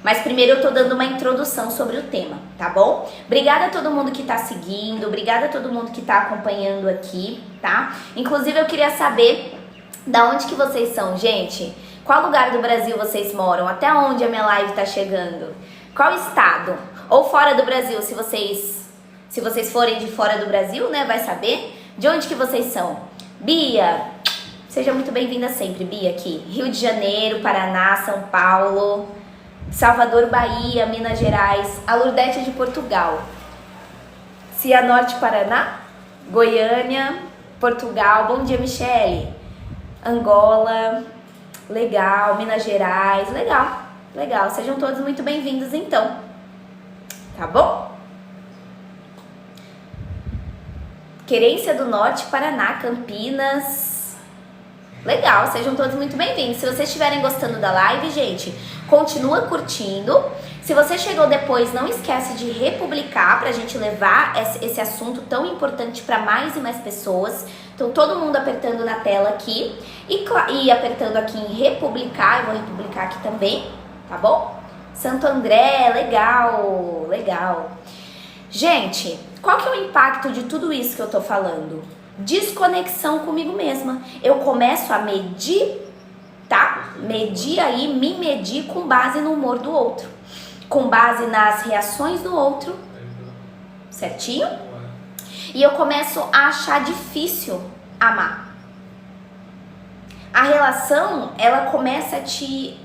Mas primeiro eu tô dando uma introdução sobre o tema, tá bom? Obrigada a todo mundo que tá seguindo, obrigada a todo mundo que tá acompanhando aqui, tá? Inclusive eu queria saber da onde que vocês são, gente. Qual lugar do Brasil vocês moram? Até onde a minha live tá chegando? Qual estado? Ou fora do Brasil, se vocês forem de fora do Brasil, né, vai saber de onde que vocês são. Bia, seja muito bem-vinda sempre, Bia, aqui. Rio de Janeiro, Paraná, São Paulo, Salvador, Bahia, Minas Gerais, a Lourdete de Portugal. Cianorte, Paraná, Goiânia, Portugal. Bom dia, Michele. Angola, legal. Minas Gerais, legal. Legal, sejam todos muito bem-vindos então. Tá bom? Querência do Norte, Paraná, Campinas. Legal, sejam todos muito bem-vindos. Se vocês estiverem gostando da live, gente, continua curtindo. Se você chegou depois, não esquece de republicar pra gente levar esse assunto tão importante para mais e mais pessoas. Então, todo mundo apertando na tela aqui e apertando aqui em republicar. Eu vou republicar aqui também, tá bom? Santo André, legal, legal. Gente, qual que é o impacto de tudo isso que eu tô falando? Desconexão comigo mesma. Eu começo a medir, tá? Medir aí, me medir com base no humor do outro. Com base nas reações do outro. Certinho? E eu começo a achar difícil amar. A relação, ela começa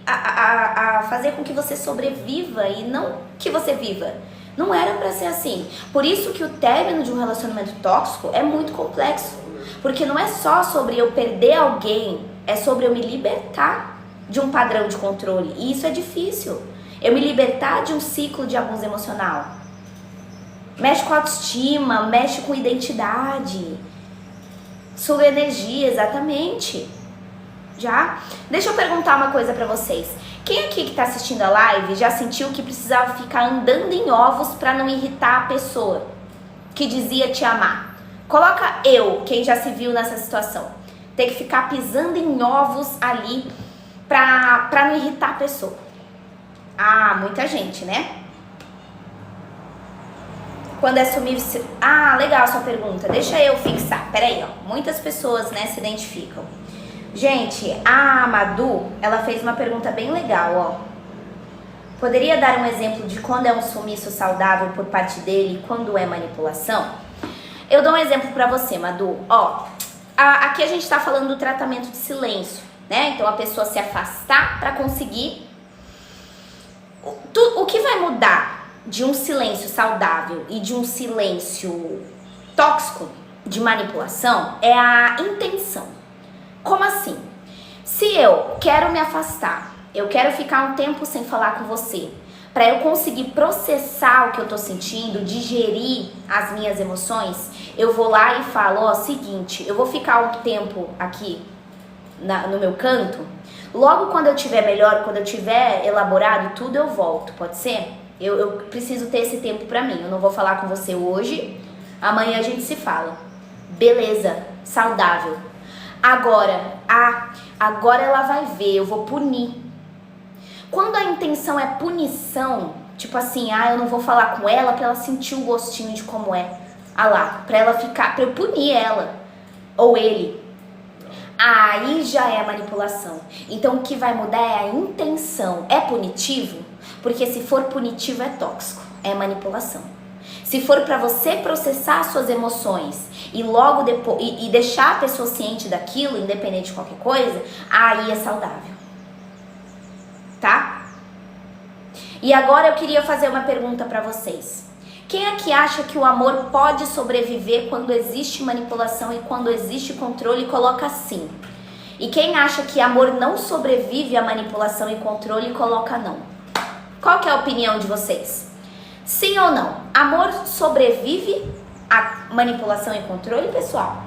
a fazer com que você sobreviva e não que você viva. Não era pra ser assim. Por isso que o término de um relacionamento tóxico é muito complexo. Porque não é só sobre eu perder alguém, é sobre eu me libertar de um padrão de controle. E isso é difícil. Eu me libertar de um ciclo de abuso emocional. Mexe com autoestima, mexe com identidade. Sua energia, exatamente. Já? Deixa eu perguntar uma coisa pra vocês. Quem aqui que tá assistindo a live já sentiu que precisava ficar andando em ovos pra não irritar a pessoa que dizia te amar? Coloca eu, quem já se viu nessa situação. Ter que ficar pisando em ovos ali pra não irritar a pessoa. Ah, muita gente, né? Quando é sumir... Ah, legal a sua pergunta. Deixa eu fixar. Peraí, ó. Muitas pessoas, né, se identificam. Gente, a Madu, ela fez uma pergunta bem legal, ó. Poderia dar um exemplo de quando é um sumiço saudável por parte dele e quando é manipulação? Eu dou um exemplo pra você, Madu. Ó, aqui a gente tá falando do tratamento de silêncio, né? Então a pessoa se afastar pra conseguir... O que vai mudar de um silêncio saudável e de um silêncio tóxico de manipulação é a intenção. Como assim? Se eu quero me afastar, eu quero ficar um tempo sem falar com você, para eu conseguir processar o que eu tô sentindo, digerir as minhas emoções, eu vou lá e falo, ó, seguinte, eu vou ficar um tempo aqui no meu canto, logo quando eu tiver melhor, quando eu tiver elaborado tudo, eu volto, pode ser? Eu preciso ter esse tempo pra mim, eu não vou falar com você hoje, amanhã a gente se fala. Beleza, saudável. Agora ela vai ver, eu vou punir. Quando a intenção é punição, tipo assim, eu não vou falar com ela pra ela sentir o gostinho de como é. Lá, pra eu punir ela, ou ele. Aí já é a manipulação. Então o que vai mudar é a intenção. É punitivo? Porque se for punitivo é tóxico, é manipulação. Se for pra você processar suas emoções e logo depois e deixar a pessoa ciente daquilo, independente de qualquer coisa, aí é saudável. Tá? E agora eu queria fazer uma pergunta pra vocês. Quem aqui acha que o amor pode sobreviver quando existe manipulação e quando existe controle, coloca sim. E quem acha que amor não sobrevive à manipulação e controle, coloca não. Qual que é a opinião de vocês? Sim ou não? Amor sobrevive à manipulação e controle, pessoal?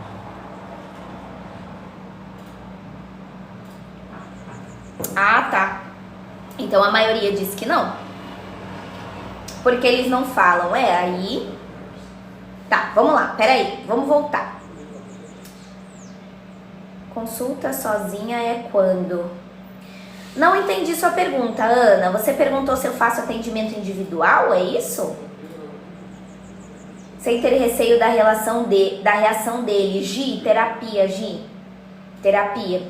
Ah, tá. Então a maioria diz que não. Porque eles não falam, aí... Tá, vamos lá, peraí, vamos voltar. Consulta sozinha é quando? Não entendi sua pergunta, Ana. Você perguntou se eu faço atendimento individual, é isso? Sem ter receio da reação dele. Gi, terapia, Gi. Terapia.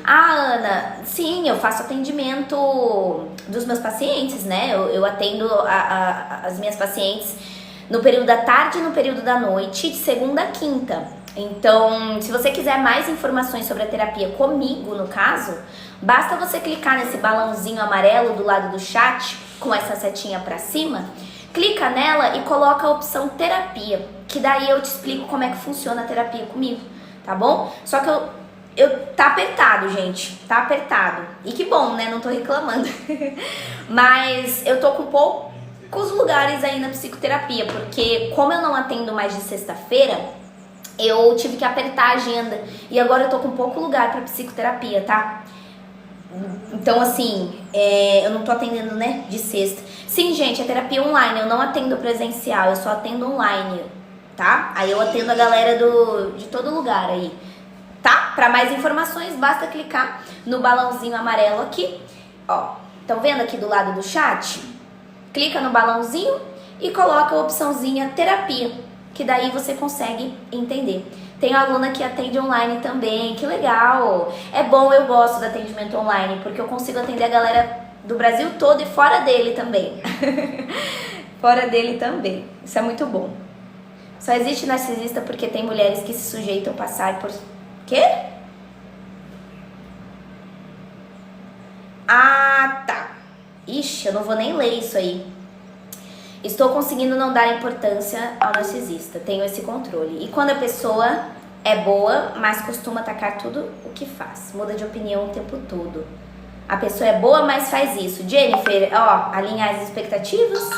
Ana, sim, eu faço atendimento dos meus pacientes, né? Eu atendo as minhas pacientes no período da tarde e no período da noite, de segunda a quinta. Então, se você quiser mais informações sobre a terapia comigo, no caso, basta você clicar nesse balãozinho amarelo do lado do chat, com essa setinha pra cima, clica nela e coloca a opção terapia, que daí eu te explico como é que funciona a terapia comigo, tá bom? Só que Tá apertado, gente. Tá apertado. E que bom, né? Não tô reclamando. Mas eu tô com poucos lugares aí na psicoterapia, porque como eu não atendo mais de sexta-feira, eu tive que apertar a agenda. E agora eu tô com pouco lugar pra psicoterapia, tá? Então, assim, eu não tô atendendo, né, de sexta. Sim, gente, é terapia online. Eu não atendo presencial, eu só atendo online, tá? Aí eu atendo a galera de todo lugar aí. Tá? Para mais informações, basta clicar no balãozinho amarelo aqui. Ó, estão vendo aqui do lado do chat? Clica no balãozinho e coloca a opçãozinha terapia, que daí você consegue entender. Tem aluna que atende online também, que legal. É bom, eu gosto do atendimento online, porque eu consigo atender a galera do Brasil todo e fora dele também. Fora dele também. Isso é muito bom. Só existe narcisista porque tem mulheres que se sujeitam a passar por... Quê? Ah, tá. Ixi, eu não vou nem ler isso aí. Estou conseguindo não dar importância ao narcisista. Tenho esse controle. E quando a pessoa é boa, mas costuma atacar tudo o que faz. Muda de opinião o tempo todo. A pessoa é boa, mas faz isso. Jennifer, ó, alinhar as expectativas.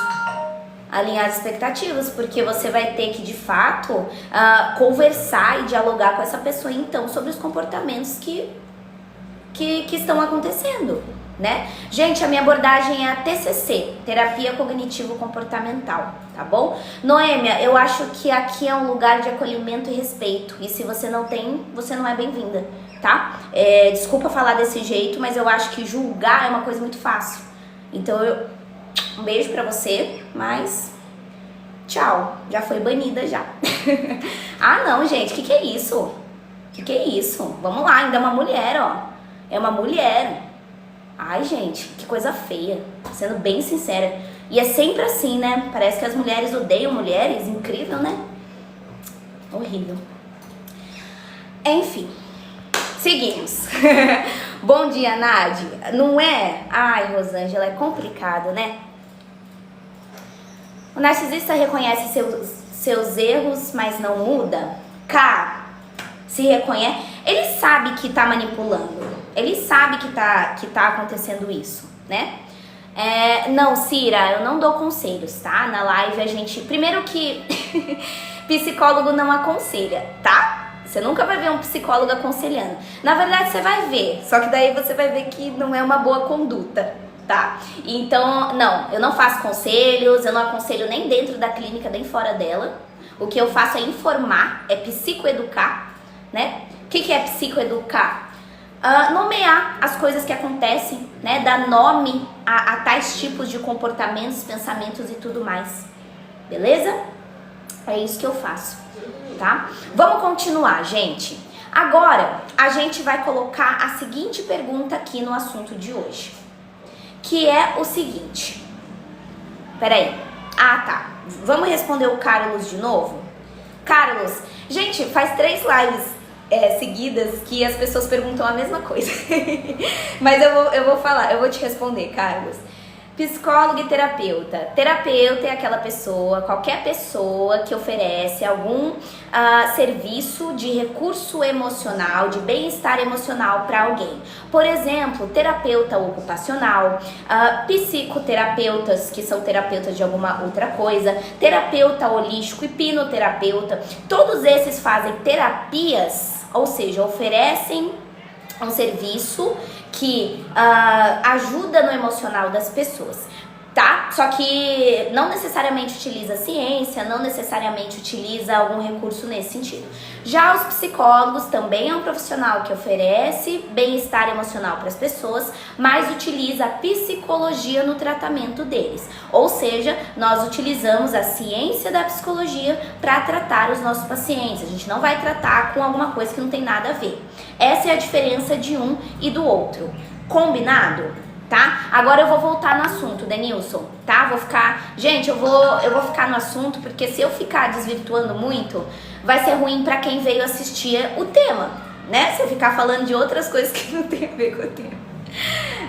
Alinhar as expectativas, porque você vai ter que, de fato, conversar e dialogar com essa pessoa, então, sobre os comportamentos que estão acontecendo, né? Gente, a minha abordagem é a TCC, Terapia Cognitivo-Comportamental, tá bom? Noêmia, eu acho que aqui é um lugar de acolhimento e respeito, e se você não tem, você não é bem-vinda, tá? Desculpa falar desse jeito, mas eu acho que julgar é uma coisa muito fácil. Então, um beijo pra você, mas tchau, já foi banida já. Ah, não, gente, que é isso? Que é isso? Vamos lá, ainda é uma mulher, ó. É uma mulher. Ai, gente, que coisa feia. Sendo bem sincera. E é sempre assim, né? Parece que as mulheres odeiam mulheres. Incrível, né? Horrível. Enfim, seguimos. Bom dia, Nádia. Não é? Ai, Rosângela, é complicado, né? O narcisista reconhece seus erros, mas não muda? Se reconhece. Ele sabe que tá manipulando. Ele sabe que tá acontecendo isso, né? Não, Cira, eu não dou conselhos, tá? Na live a gente... Primeiro que psicólogo não aconselha, tá? Você nunca vai ver um psicólogo aconselhando. Na verdade, você vai ver. Só que daí você vai ver que não é uma boa conduta, tá? Então, não, eu não faço conselhos, eu não aconselho nem dentro da clínica, nem fora dela. O que eu faço é informar, é psicoeducar, né? O que é psicoeducar? Nomear as coisas que acontecem, né? Dar nome a tais tipos de comportamentos, pensamentos e tudo mais. Beleza? É isso que eu faço, tá? Vamos continuar, gente. Agora, a gente vai colocar a seguinte pergunta aqui no assunto de hoje. Que é o seguinte. Peraí. Ah, tá. Vamos responder o Carlos de novo? Carlos, gente, faz 3 lives seguidas que as pessoas perguntam a mesma coisa. Mas eu vou falar, eu vou te responder, Carlos. Psicólogo e terapeuta. Terapeuta é aquela pessoa, qualquer pessoa que oferece algum serviço de recurso emocional, de bem-estar emocional para alguém. Por exemplo, terapeuta ocupacional, psicoterapeutas, que são terapeutas de alguma outra coisa, terapeuta holístico, hipnoterapeuta. Todos esses fazem terapias, ou seja, oferecem um serviço que ajuda no emocional das pessoas, tá? Só que não necessariamente utiliza ciência, não necessariamente utiliza algum recurso nesse sentido. Já os psicólogos também é um profissional que oferece bem-estar emocional para as pessoas, mas utiliza a psicologia no tratamento deles. Ou seja, nós utilizamos a ciência da psicologia para tratar os nossos pacientes. A gente não vai tratar com alguma coisa que não tem nada a ver. Essa é a diferença de um e do outro. Combinado? Tá? Agora eu vou voltar no assunto, Denilson, tá? Gente, eu vou ficar no assunto, porque se eu ficar desvirtuando muito, vai ser ruim pra quem veio assistir o tema, né? Se eu ficar falando de outras coisas que não tem a ver com o tema.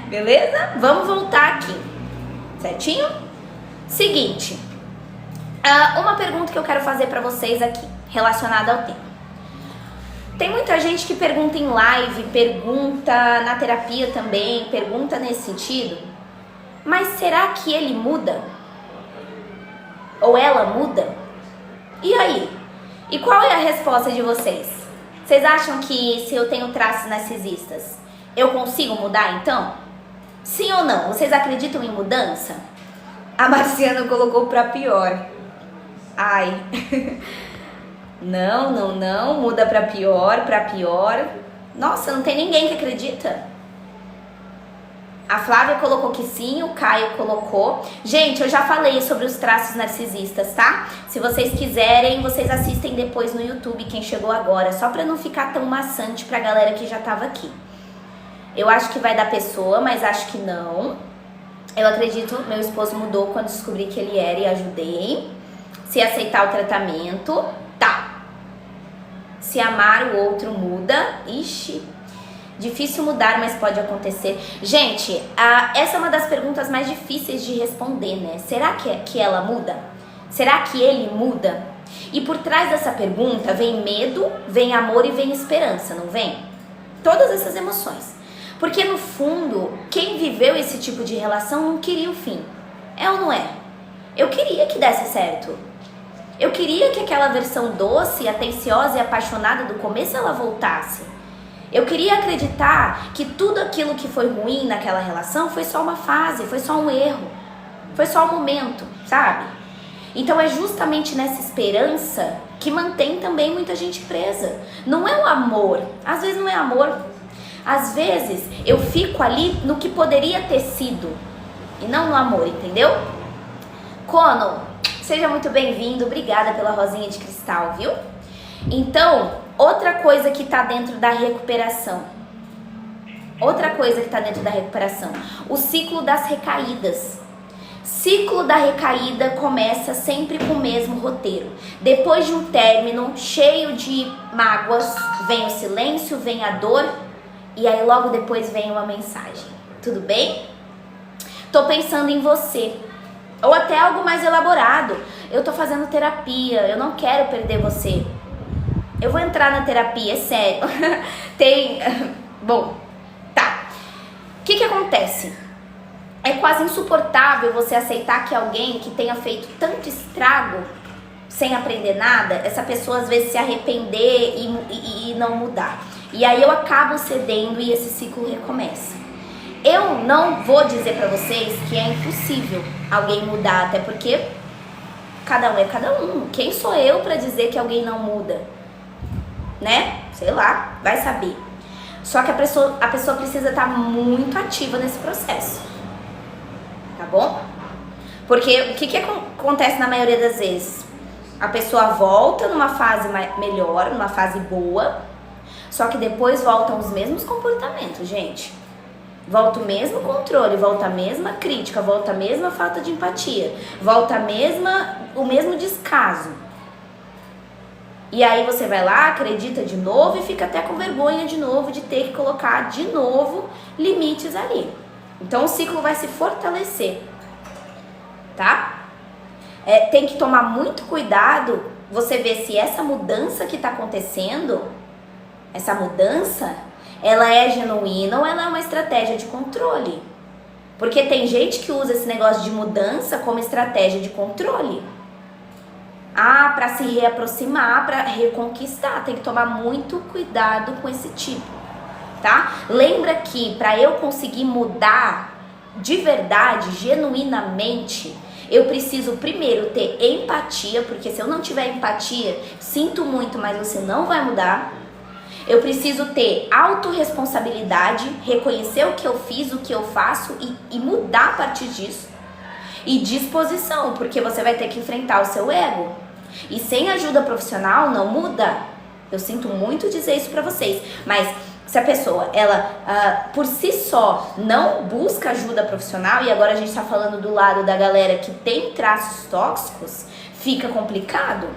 Beleza? Vamos voltar aqui. Certinho? Seguinte. Uma pergunta que eu quero fazer pra vocês aqui, relacionada ao tema. Tem muita gente que pergunta em live, pergunta na terapia também, pergunta nesse sentido. Mas será que ele muda? Ou ela muda? E aí? E qual é a resposta de vocês? Vocês acham que se eu tenho traços narcisistas, eu consigo mudar então? Sim ou não? Vocês acreditam em mudança? A Marciana colocou pra pior. Ai. Não, muda pra pior, pra pior. Nossa, não tem ninguém que acredita. A Flávia colocou que sim, o Caio colocou. Gente, eu já falei sobre os traços narcisistas, tá? Se vocês quiserem, vocês assistem depois no YouTube, quem chegou agora, só pra não ficar tão maçante pra galera que já tava aqui. Eu acho que vai da pessoa, mas acho que não. Eu acredito, meu esposo mudou quando descobri que ele era e ajudei. Se aceitar o tratamento, tá. Se amar o outro muda, ixi, difícil mudar, mas pode acontecer. Gente, essa é uma das perguntas mais difíceis de responder, né? Será que ela muda? Será que ele muda? E por trás dessa pergunta vem medo, vem amor e vem esperança, não vem? Todas essas emoções. Porque no fundo, quem viveu esse tipo de relação não queria o fim. É ou não é? Eu queria que desse certo. Eu queria que aquela versão doce, atenciosa e apaixonada do começo ela voltasse. Eu queria acreditar que tudo aquilo que foi ruim naquela relação foi só uma fase, foi só um erro, foi só um momento, sabe? Então é justamente nessa esperança que mantém também muita gente presa. Não é o amor, às vezes não é amor. Às vezes eu fico ali no que poderia ter sido e não no amor, entendeu? Cono, seja muito bem-vindo, obrigada pela rosinha de cristal, viu? Então, outra coisa que tá dentro da recuperação. O ciclo das recaídas. Ciclo da recaída começa sempre com o mesmo roteiro. Depois de um término cheio de mágoas, vem o silêncio, vem a dor e aí logo depois vem uma mensagem. Tudo bem? Tô pensando em você. Ou até algo mais elaborado. Eu tô fazendo terapia, eu não quero perder você. Eu vou entrar na terapia, é sério. Bom, tá. O que acontece? É quase insuportável você aceitar que alguém que tenha feito tanto estrago sem aprender nada, essa pessoa às vezes se arrepender e não mudar. E aí eu acabo cedendo e esse ciclo recomeça. Eu não vou dizer pra vocês que é impossível alguém mudar, até porque cada um é cada um. Quem sou eu pra dizer que alguém não muda? Né? Sei lá, vai saber. Só que a pessoa precisa estar muito ativa nesse processo. Tá bom? Porque o que acontece na maioria das vezes? A pessoa volta numa fase melhor, numa fase boa, só que depois voltam os mesmos comportamentos, gente. Volta o mesmo controle, volta a mesma crítica, volta a mesma falta de empatia, volta o mesmo descaso. E aí você vai lá, acredita de novo e fica até com vergonha de novo de ter que colocar de novo limites ali. Então o ciclo vai se fortalecer, tá? Tem que tomar muito cuidado, você ver se essa mudança que tá acontecendo, essa mudança, ela é genuína ou ela é uma estratégia de controle. Porque tem gente que usa esse negócio de mudança como estratégia de controle. Pra se reaproximar, pra reconquistar. Tem que tomar muito cuidado com esse tipo, tá? Lembra que pra eu conseguir mudar de verdade, genuinamente, eu preciso primeiro ter empatia, porque se eu não tiver empatia, sinto muito, mas você não vai mudar. Eu preciso ter autorresponsabilidade, reconhecer o que eu fiz, o que eu faço e mudar a partir disso. E disposição, porque você vai ter que enfrentar o seu ego. E sem ajuda profissional não muda. Eu sinto muito dizer isso pra vocês, mas se a pessoa, ela por si só não busca ajuda profissional, e agora a gente tá falando do lado da galera que tem traços tóxicos, fica complicado.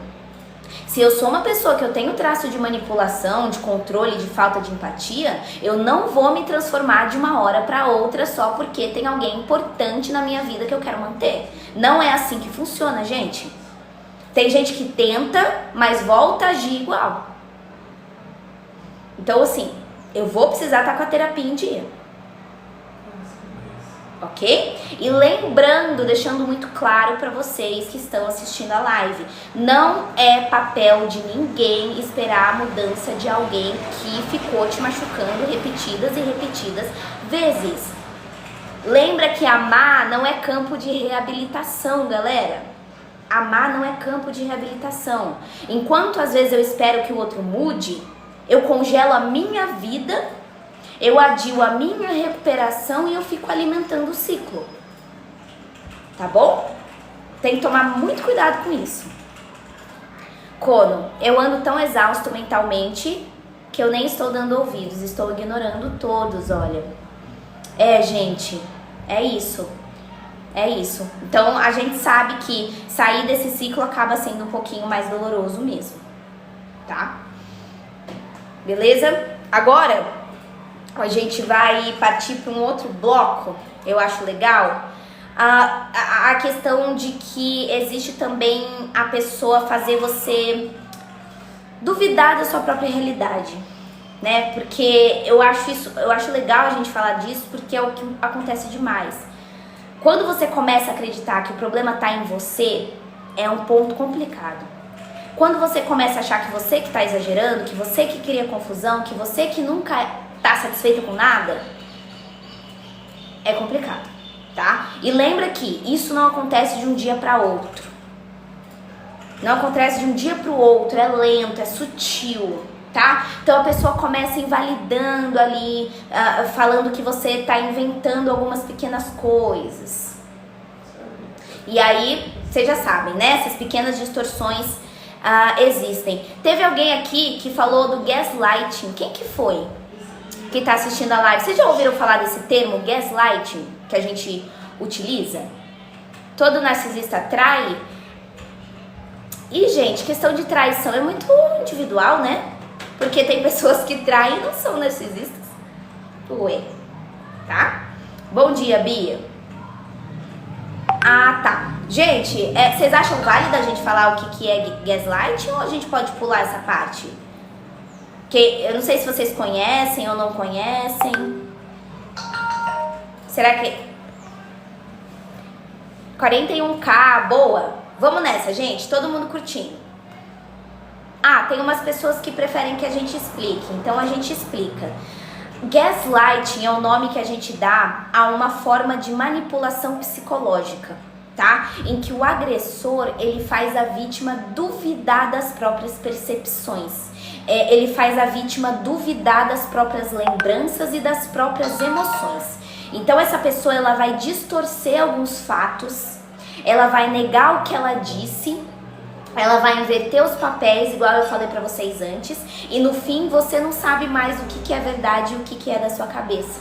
Se eu sou uma pessoa que eu tenho traço de manipulação, de controle, de falta de empatia, eu não vou me transformar de uma hora para outra só porque tem alguém importante na minha vida que eu quero manter. Não é assim que funciona, gente. Tem gente que tenta, mas volta a agir igual. Então, assim, eu vou precisar estar com a terapia em dia. Ok? E lembrando, deixando muito claro para vocês que estão assistindo a live, não é papel de ninguém esperar a mudança de alguém que ficou te machucando repetidas e repetidas vezes. Lembra que amar não é campo de reabilitação, galera. Amar não é campo de reabilitação. Enquanto às vezes eu espero que o outro mude, eu congelo a minha vida, eu adio a minha recuperação e eu fico alimentando o ciclo. Tá bom? Tem que tomar muito cuidado com isso. Cono, eu ando tão exausto mentalmente que eu nem estou dando ouvidos, estou ignorando todos, olha. Gente, é isso. É isso. Então a gente sabe que sair desse ciclo acaba sendo um pouquinho mais doloroso mesmo. Tá? Beleza? Agora a gente vai partir para um outro bloco, eu acho legal. A questão de que existe também a pessoa fazer você duvidar da sua própria realidade, né? Porque eu acho legal a gente falar disso, porque é o que acontece demais. Quando você começa a acreditar que o problema está em você, é um ponto complicado. Quando você começa a achar que você que está exagerando, que você que cria confusão, que você que nunca está satisfeito com nada, é complicado, tá? E lembra que isso não acontece de um dia para outro. Não acontece de um dia para o outro, é lento, é sutil, tá? Então a pessoa começa invalidando ali, falando que você está inventando algumas pequenas coisas. E aí, vocês já sabem, né? Essas pequenas distorções existem. Teve alguém aqui que falou do gaslighting. Quem que foi que está assistindo a live? Vocês já ouviram falar desse termo, gaslighting, que a gente utiliza? Todo narcisista trai. E, gente, questão de traição é muito individual, né? Porque tem pessoas que traem e não são narcisistas. Ué, tá? Bom dia, Bia. Tá. Gente, vocês acham válido a gente falar o que é gaslighting ou a gente pode pular essa parte? Que eu não sei se vocês conhecem ou não conhecem. Será que... 41k, boa. Vamos nessa, gente. Todo mundo curtindo. Tem umas pessoas que preferem que a gente explique. Então a gente explica. Gaslighting é o nome que a gente dá a uma forma de manipulação psicológica, tá? Em que o agressor, ele faz a vítima duvidar das próprias percepções. Ele faz a vítima duvidar das próprias lembranças e das próprias emoções. Então essa pessoa, ela vai distorcer alguns fatos, ela vai negar o que ela disse, ela vai inverter os papéis, igual eu falei pra vocês antes, e no fim você não sabe mais o que é verdade e o que é da sua cabeça,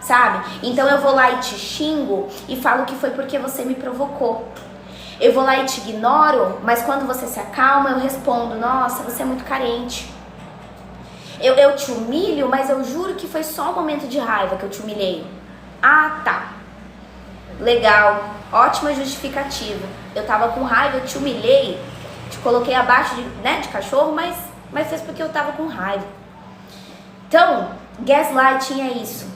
sabe? Então eu vou lá e te xingo e falo que foi porque você me provocou. Eu vou lá e te ignoro, mas quando você se acalma eu respondo, nossa, você é muito carente. Eu te humilho, mas eu juro que foi só um momento de raiva que eu te humilhei. Tá. Legal, ótima justificativa. Eu tava com raiva, eu te humilhei, te coloquei abaixo de cachorro, mas fez porque eu tava com raiva. Então, gaslighting é isso.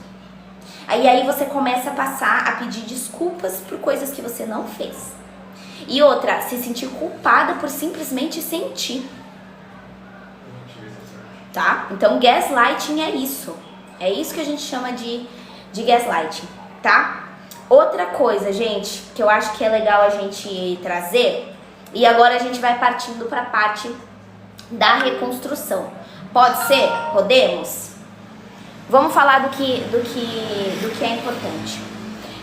Aí você começa a passar a pedir desculpas por coisas que você não fez. E outra, se sentir culpada por simplesmente sentir. Tá? Então, gaslighting é isso. É isso que a gente chama de gaslighting, tá? Outra coisa, gente, que eu acho que é legal a gente trazer, e agora a gente vai partindo para a parte da reconstrução. Pode ser? Podemos? Vamos falar do que é importante.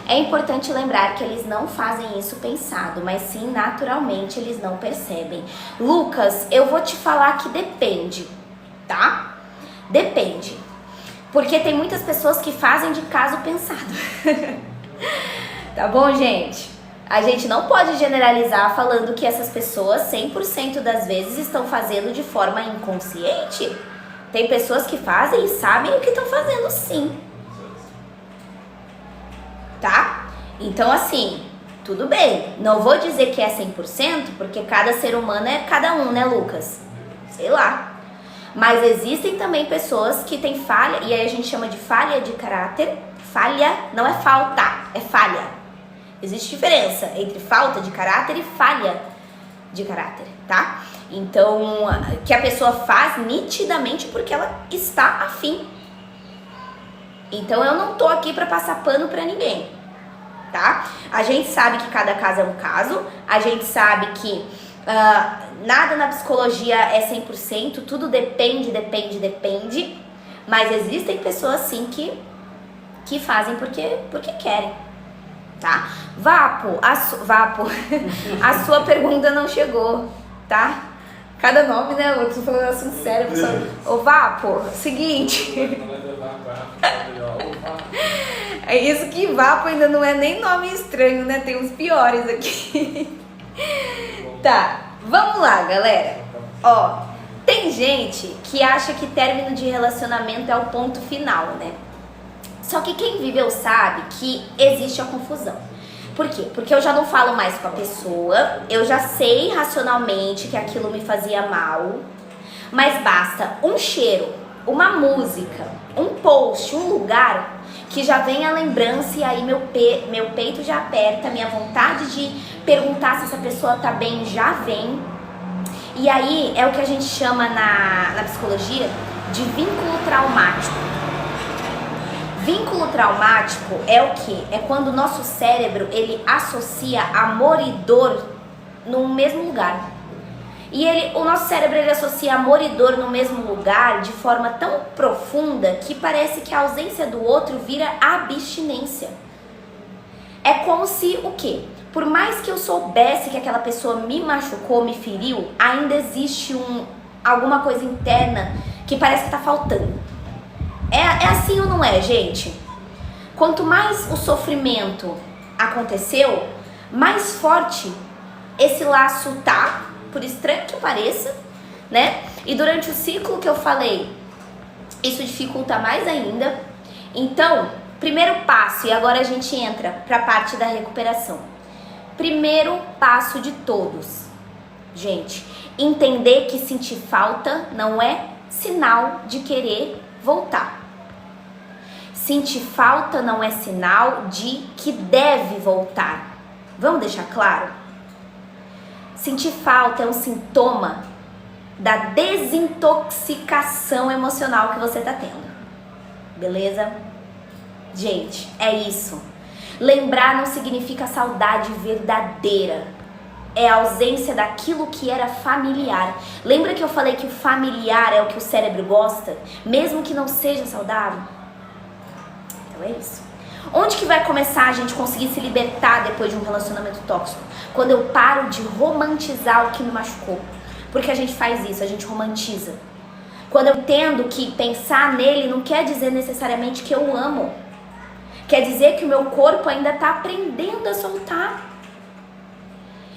É importante lembrar que eles não fazem isso pensado, mas sim naturalmente, eles não percebem. Lucas, eu vou te falar que depende, tá? Depende. Porque tem muitas pessoas que fazem de caso pensado. Tá bom, gente? A gente não pode generalizar falando que essas pessoas 100% das vezes estão fazendo de forma inconsciente. Tem pessoas que fazem e sabem o que estão fazendo, sim. Tá? Então, assim, tudo bem. Não vou dizer que é 100%, porque cada ser humano é cada um, né, Lucas? Sei lá. Mas existem também pessoas que têm falha, e aí a gente chama de falha de caráter. Falha não é falta, é falha. Existe diferença entre falta de caráter e falha de caráter, tá? Então, que a pessoa faz nitidamente porque ela está afim. Então, eu não tô aqui pra passar pano pra ninguém, tá? A gente sabe que cada caso é um caso, a gente sabe que nada na psicologia é 100%, tudo depende, mas existem pessoas sim que fazem porque querem, tá? Vapo, a sua pergunta não chegou, tá? Cada nome, né? Eu tô falando assim sério, pessoal. Ô Vapo, seguinte. É isso que Vapo ainda não é nem nome estranho, né? Tem uns piores aqui. Tá, vamos lá, galera. Ó, tem gente que acha que término de relacionamento é o ponto final, né? Só que quem viveu sabe que existe a confusão. Por quê? Porque eu já não falo mais com a pessoa, eu já sei racionalmente que aquilo me fazia mal, mas basta um cheiro, uma música, um post, um lugar que já vem a lembrança e aí meu peito já aperta, minha vontade de perguntar se essa pessoa tá bem já vem. E aí é o que a gente chama na psicologia de vínculo traumático. Vínculo traumático é o que? É quando o nosso cérebro ele associa amor e dor no mesmo lugar. E o nosso cérebro ele associa amor e dor no mesmo lugar de forma tão profunda que parece que a ausência do outro vira abstinência. É como se o quê? Por mais que eu soubesse que aquela pessoa me machucou, me feriu, ainda existe alguma coisa interna que parece que tá faltando. É assim ou não é, gente? Quanto mais o sofrimento aconteceu, mais forte esse laço tá, por estranho que pareça, né? E durante o ciclo que eu falei, isso dificulta mais ainda. Então, primeiro passo, e agora a gente entra para a parte da recuperação. Primeiro passo de todos, gente, entender que sentir falta não é sinal de querer voltar. Sentir falta não é sinal de que deve voltar. Vamos deixar claro? Sentir falta é um sintoma da desintoxicação emocional que você tá tendo. Beleza? Gente, é isso. Lembrar não significa saudade verdadeira. É a ausência daquilo que era familiar. Lembra que eu falei que o familiar é o que o cérebro gosta? Mesmo que não seja saudável? Então é isso. Onde que vai começar a gente conseguir se libertar depois de um relacionamento tóxico? Quando eu paro de romantizar o que me machucou. Porque a gente faz isso, a gente romantiza. Quando eu entendo que pensar nele não quer dizer necessariamente que eu amo. Quer dizer que o meu corpo ainda está aprendendo a soltar.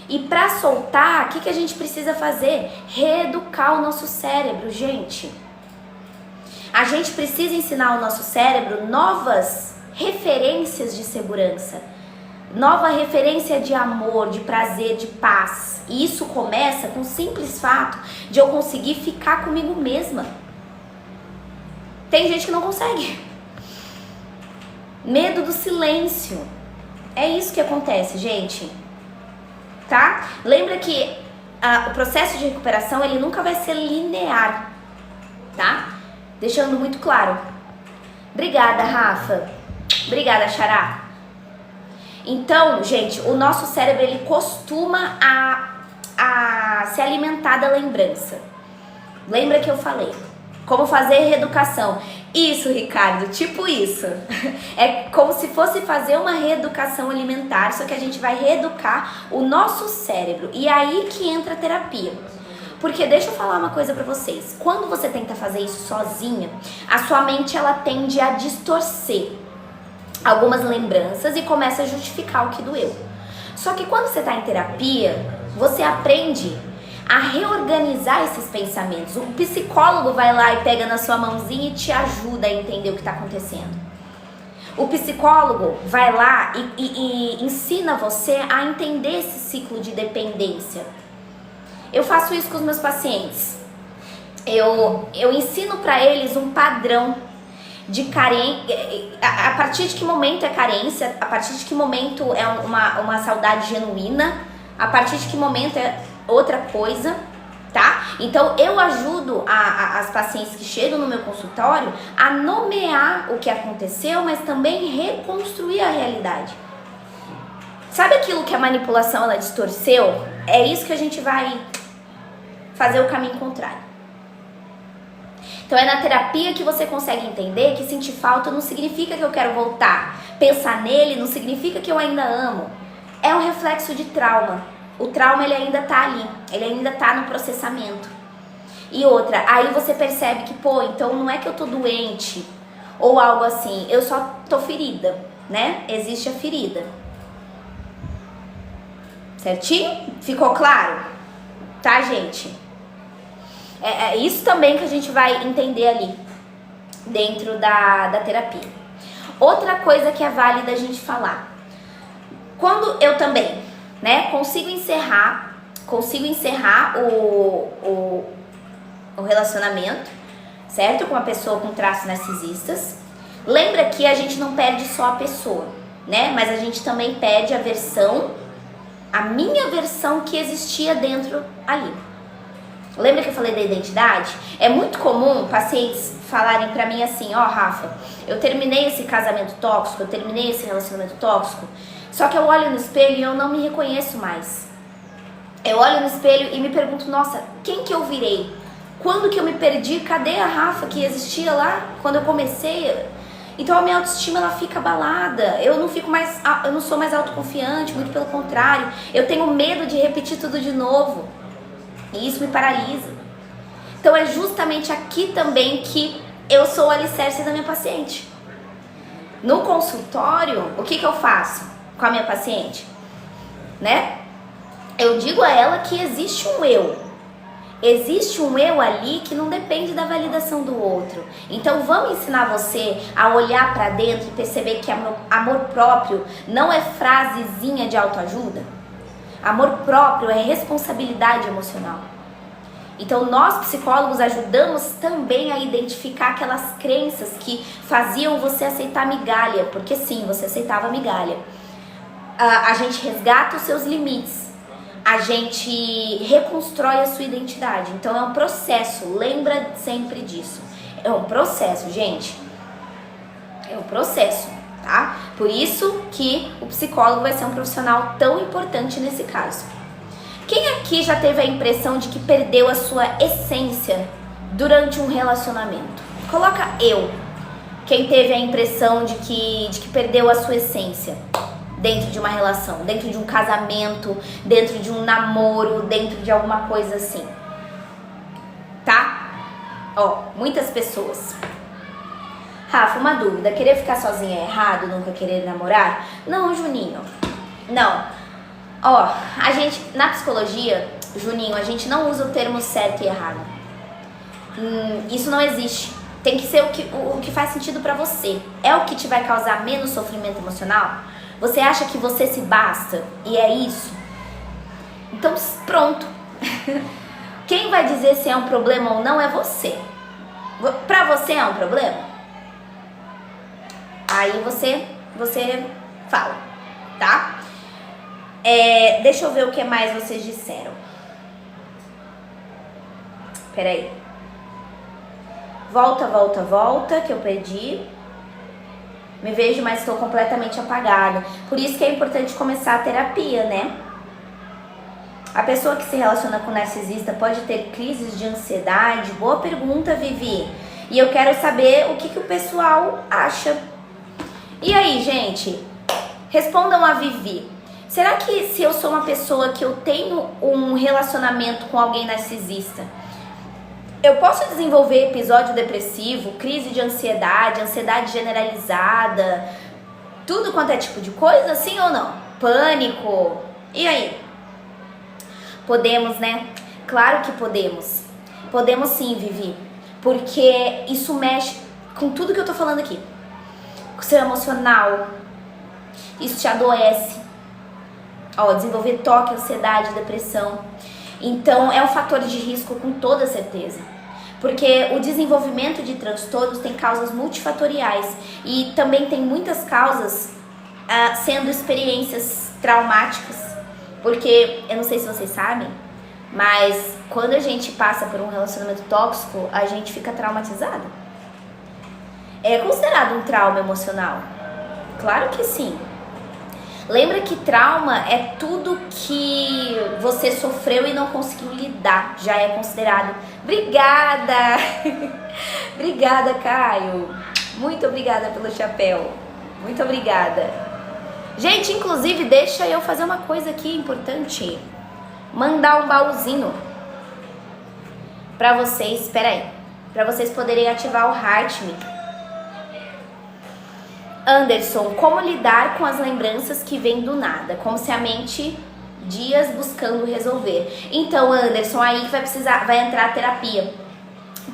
E para soltar, o que a gente precisa fazer? Reeducar o nosso cérebro, gente. A gente precisa ensinar ao nosso cérebro novas referências de segurança, nova referência de amor, de prazer, de paz. E isso começa com o simples fato de eu conseguir ficar comigo mesma. Tem gente que não consegue. Medo do silêncio. É isso que acontece, gente. Tá? Lembra que o processo de recuperação ele nunca vai ser linear, tá? Deixando muito claro. Obrigada, Rafa. Obrigada, Xará. Então, gente, o nosso cérebro ele costuma a se alimentar da lembrança. Lembra que eu falei? Como fazer reeducação. Isso, Ricardo, tipo isso. É como se fosse fazer uma reeducação alimentar, só que a gente vai reeducar o nosso cérebro. E é aí que entra a terapia. Porque deixa eu falar uma coisa pra vocês. Quando você tenta fazer isso sozinha, a sua mente ela tende a distorcer algumas lembranças e começa a justificar o que doeu. Só que quando você tá em terapia, você aprende a reorganizar esses pensamentos. O psicólogo vai lá e pega na sua mãozinha e te ajuda a entender o que está acontecendo. O psicólogo vai lá e ensina você a entender esse ciclo de dependência. Eu faço isso com os meus pacientes. eu ensino para eles um padrão de carência. A partir de que momento é carência, a partir de que momento é uma saudade genuína, a partir de que momento é outra coisa, tá? Então eu ajudo as pacientes que chegam no meu consultório a nomear o que aconteceu, mas também reconstruir a realidade. Sabe aquilo que a manipulação ela distorceu? É isso que a gente vai fazer o caminho contrário. Então é na terapia que você consegue entender que sentir falta não significa que eu quero voltar. Pensar nele não significa que eu ainda amo. É um reflexo de trauma. O trauma ele ainda tá ali, ele ainda tá no processamento. E outra, aí você percebe que, pô, então não é que eu tô doente ou algo assim, eu só tô ferida, né? Existe a ferida. Certinho? Ficou claro? Tá, gente? É isso também que a gente vai entender ali dentro da terapia. Outra coisa que é válida a gente falar. Quando eu também, né, consigo encerrar o relacionamento, certo? Com uma pessoa com traços narcisistas. Lembra que a gente não perde só a pessoa, né? Mas a gente também perde a minha versão que existia dentro ali. Lembra que eu falei da identidade? É muito comum pacientes falarem pra mim assim, ó, Rafa, eu terminei esse casamento tóxico, eu terminei esse relacionamento tóxico, só que eu olho no espelho e eu não me reconheço mais. Eu olho no espelho e me pergunto, nossa, quem que eu virei? Quando que eu me perdi? Cadê a Rafa que existia lá quando eu comecei? Então a minha autoestima ela fica abalada, eu não sou mais autoconfiante, muito pelo contrário, eu tenho medo de repetir tudo de novo. E isso me paralisa. Então é justamente aqui também que eu sou o alicerce da minha paciente. No consultório, o que eu faço com a minha paciente? Né? Eu digo a ela que existe um eu. Existe um eu ali que não depende da validação do outro. Então vamos ensinar você a olhar pra dentro e perceber que amor próprio não é frasezinha de autoajuda. Amor próprio é responsabilidade emocional. Então nós psicólogos ajudamos também a identificar aquelas crenças que faziam você aceitar migalha, porque sim, você aceitava migalha. A gente resgata os seus limites, a gente reconstrói a sua identidade. Então é um processo, lembra sempre disso. É um processo, gente. É um processo, tá? Por isso que o psicólogo vai ser um profissional tão importante nesse caso. Quem aqui já teve a impressão de que perdeu a sua essência durante um relacionamento? Coloca eu. Quem teve a impressão de que perdeu a sua essência dentro de uma relação, dentro de um casamento, dentro de um namoro, dentro de alguma coisa assim. Tá? Ó, muitas pessoas. Rafa, uma dúvida, querer ficar sozinha é errado, nunca querer namorar? Não, Juninho, não. Ó, a gente, na psicologia, Juninho, a gente não usa o termo certo e errado. Isso não existe. Tem que ser o que faz sentido pra você. É o que te vai causar menos sofrimento emocional? Você acha que você se basta e é isso? Então, pronto. Quem vai dizer se é um problema ou não é você. Pra você é um problema? Aí você fala, tá? Deixa eu ver o que mais vocês disseram. Peraí. Volta, que eu perdi. Me vejo, mas estou completamente apagada. Por isso que é importante começar a terapia, né? A pessoa que se relaciona com narcisista pode ter crises de ansiedade? Boa pergunta, Vivi. E eu quero saber o que o pessoal acha. E aí, gente? Respondam a Vivi. Será que se eu sou uma pessoa que eu tenho um relacionamento com alguém narcisista, eu posso desenvolver episódio depressivo, crise de ansiedade, ansiedade generalizada, tudo quanto é tipo de coisa, sim ou não? Pânico. E aí? Podemos, né? Claro que podemos. Podemos sim, Vivi. Porque isso mexe com tudo que eu tô falando aqui. Com o seu emocional. Isso te adoece. Ó, desenvolver toque, ansiedade, depressão. Então, é um fator de risco com toda certeza. Porque o desenvolvimento de transtornos tem causas multifatoriais e também tem muitas causas sendo experiências traumáticas. Porque, eu não sei se vocês sabem, mas quando a gente passa por um relacionamento tóxico, a gente fica traumatizado. É considerado um trauma emocional? Claro que sim. Lembra que trauma é tudo que você sofreu e não conseguiu lidar, já é considerado. Obrigada! Obrigada, Caio. Muito obrigada pelo chapéu. Muito obrigada. Gente, inclusive, deixa eu fazer uma coisa aqui importante. Mandar um baúzinho pra vocês, espera aí, pra vocês poderem ativar o Heart Me. Anderson, como lidar com as lembranças que vêm do nada? Como se a mente dias buscando resolver. Então, Anderson, aí que vai entrar a terapia.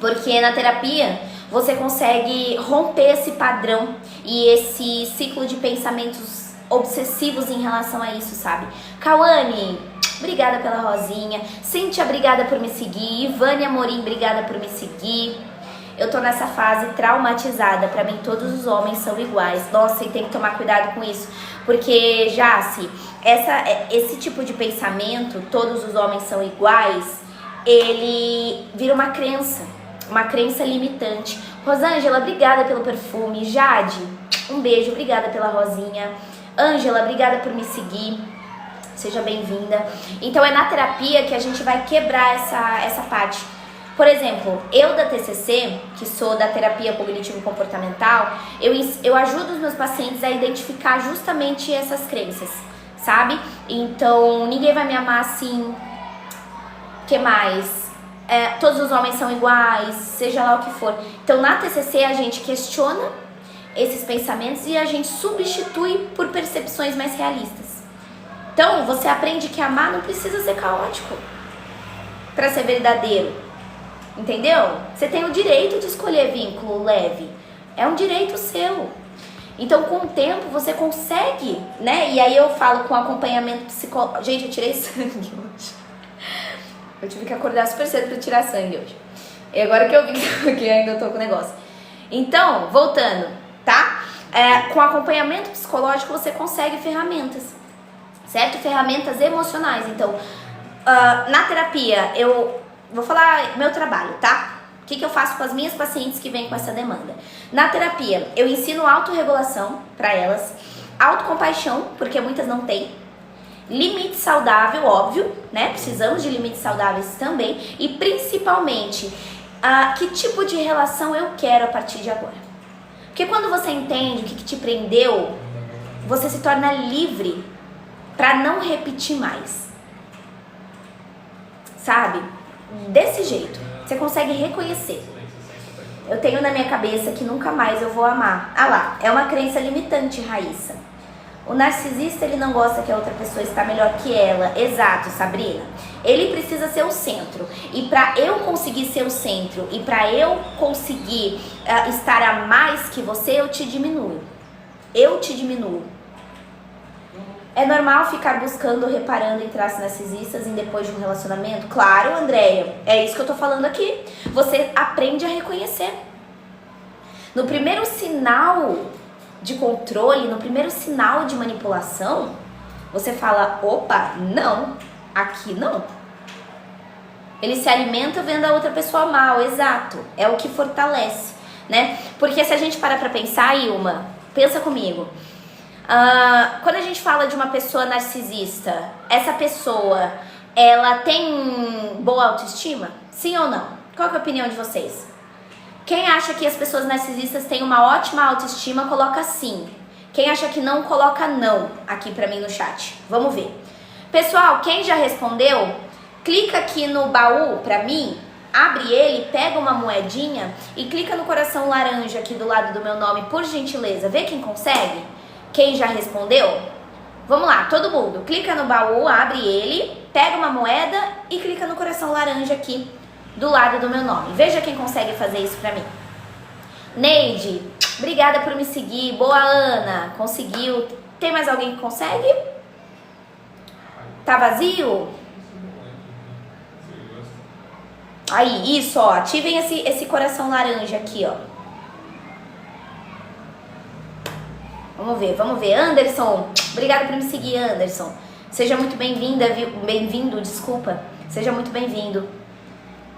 Porque na terapia você consegue romper esse padrão e esse ciclo de pensamentos obsessivos em relação a isso, sabe? Cauane, obrigada pela rosinha. Cíntia, obrigada por me seguir. Ivânia Amorim, obrigada por me seguir. Eu tô nessa fase traumatizada. Pra mim, todos os homens são iguais. Nossa, e tem que tomar cuidado com isso. Porque, Jace, esse tipo de pensamento, todos os homens são iguais, ele vira uma crença limitante. Rosângela, obrigada pelo perfume. Jade, um beijo, obrigada pela rosinha. Ângela, obrigada por me seguir. Seja bem-vinda. Então, é na terapia que a gente vai quebrar essa parte. Por exemplo, eu da TCC, que sou da terapia cognitivo-comportamental, eu ajudo os meus pacientes a identificar justamente essas crenças, sabe? Então, ninguém vai me amar assim. Que mais? Todos os homens são iguais, seja lá o que for. Então, na TCC, a gente questiona esses pensamentos e a gente substitui por percepções mais realistas. Então, você aprende que amar não precisa ser caótico para ser verdadeiro. Entendeu? Você tem o direito de escolher vínculo leve. É um direito seu. Então, com o tempo, você consegue, né? E aí eu falo com acompanhamento psicológico. Gente, eu tirei sangue hoje. Eu tive que acordar super cedo pra tirar sangue hoje. E agora que eu vi que ainda tô com o negócio. Então, voltando, tá? Com acompanhamento psicológico, você consegue ferramentas. Certo? Ferramentas emocionais. Então, na terapia, eu vou falar meu trabalho, tá? O que eu faço com as minhas pacientes que vêm com essa demanda? Na terapia, eu ensino autorregulação para elas, autocompaixão, porque muitas não têm, limite saudável, óbvio, né? Precisamos de limites saudáveis também, e principalmente, que tipo de relação eu quero a partir de agora. Porque quando você entende o que te prendeu, você se torna livre para não repetir mais. Sabe? Desse jeito, você consegue reconhecer. Eu tenho na minha cabeça que nunca mais eu vou amar. Ah lá, é uma crença limitante, Raíssa. O narcisista, ele não gosta que a outra pessoa está melhor que ela. Exato, Sabrina. Ele precisa ser o centro. E para eu conseguir ser o centro e para eu conseguir estar a mais que você, eu te diminuo. Eu te diminuo. É normal ficar buscando, reparando em traços narcisistas depois de um relacionamento? Claro, Andréia, é isso que eu tô falando aqui. Você aprende a reconhecer. No primeiro sinal de controle, no primeiro sinal de manipulação, você fala, opa, não, aqui não. Ele se alimenta vendo a outra pessoa mal, exato, é o que fortalece, né? Porque se a gente parar pra pensar, Ilma, pensa comigo. Quando a gente fala de uma pessoa narcisista, essa pessoa, ela tem boa autoestima? Sim ou não? Qual é a opinião de vocês? Quem acha que as pessoas narcisistas têm uma ótima autoestima, coloca sim. Quem acha que não, coloca não aqui pra mim no chat. Vamos ver. Pessoal, quem já respondeu, clica aqui no baú pra mim, abre ele, pega uma moedinha e clica no coração laranja aqui do lado do meu nome, por gentileza. Vê quem consegue? Quem já respondeu? Vamos lá, todo mundo. Clica no baú, abre ele, pega uma moeda e clica no coração laranja aqui do lado do meu nome. Veja quem consegue fazer isso pra mim. Neide, obrigada por me seguir. Boa, Ana, conseguiu. Tem mais alguém que consegue? Tá vazio? Aí, isso, ó. Ativem esse coração laranja aqui, ó. Vamos ver. Anderson, obrigada por me seguir, Anderson. Seja muito bem-vindo, desculpa. Seja muito bem-vindo.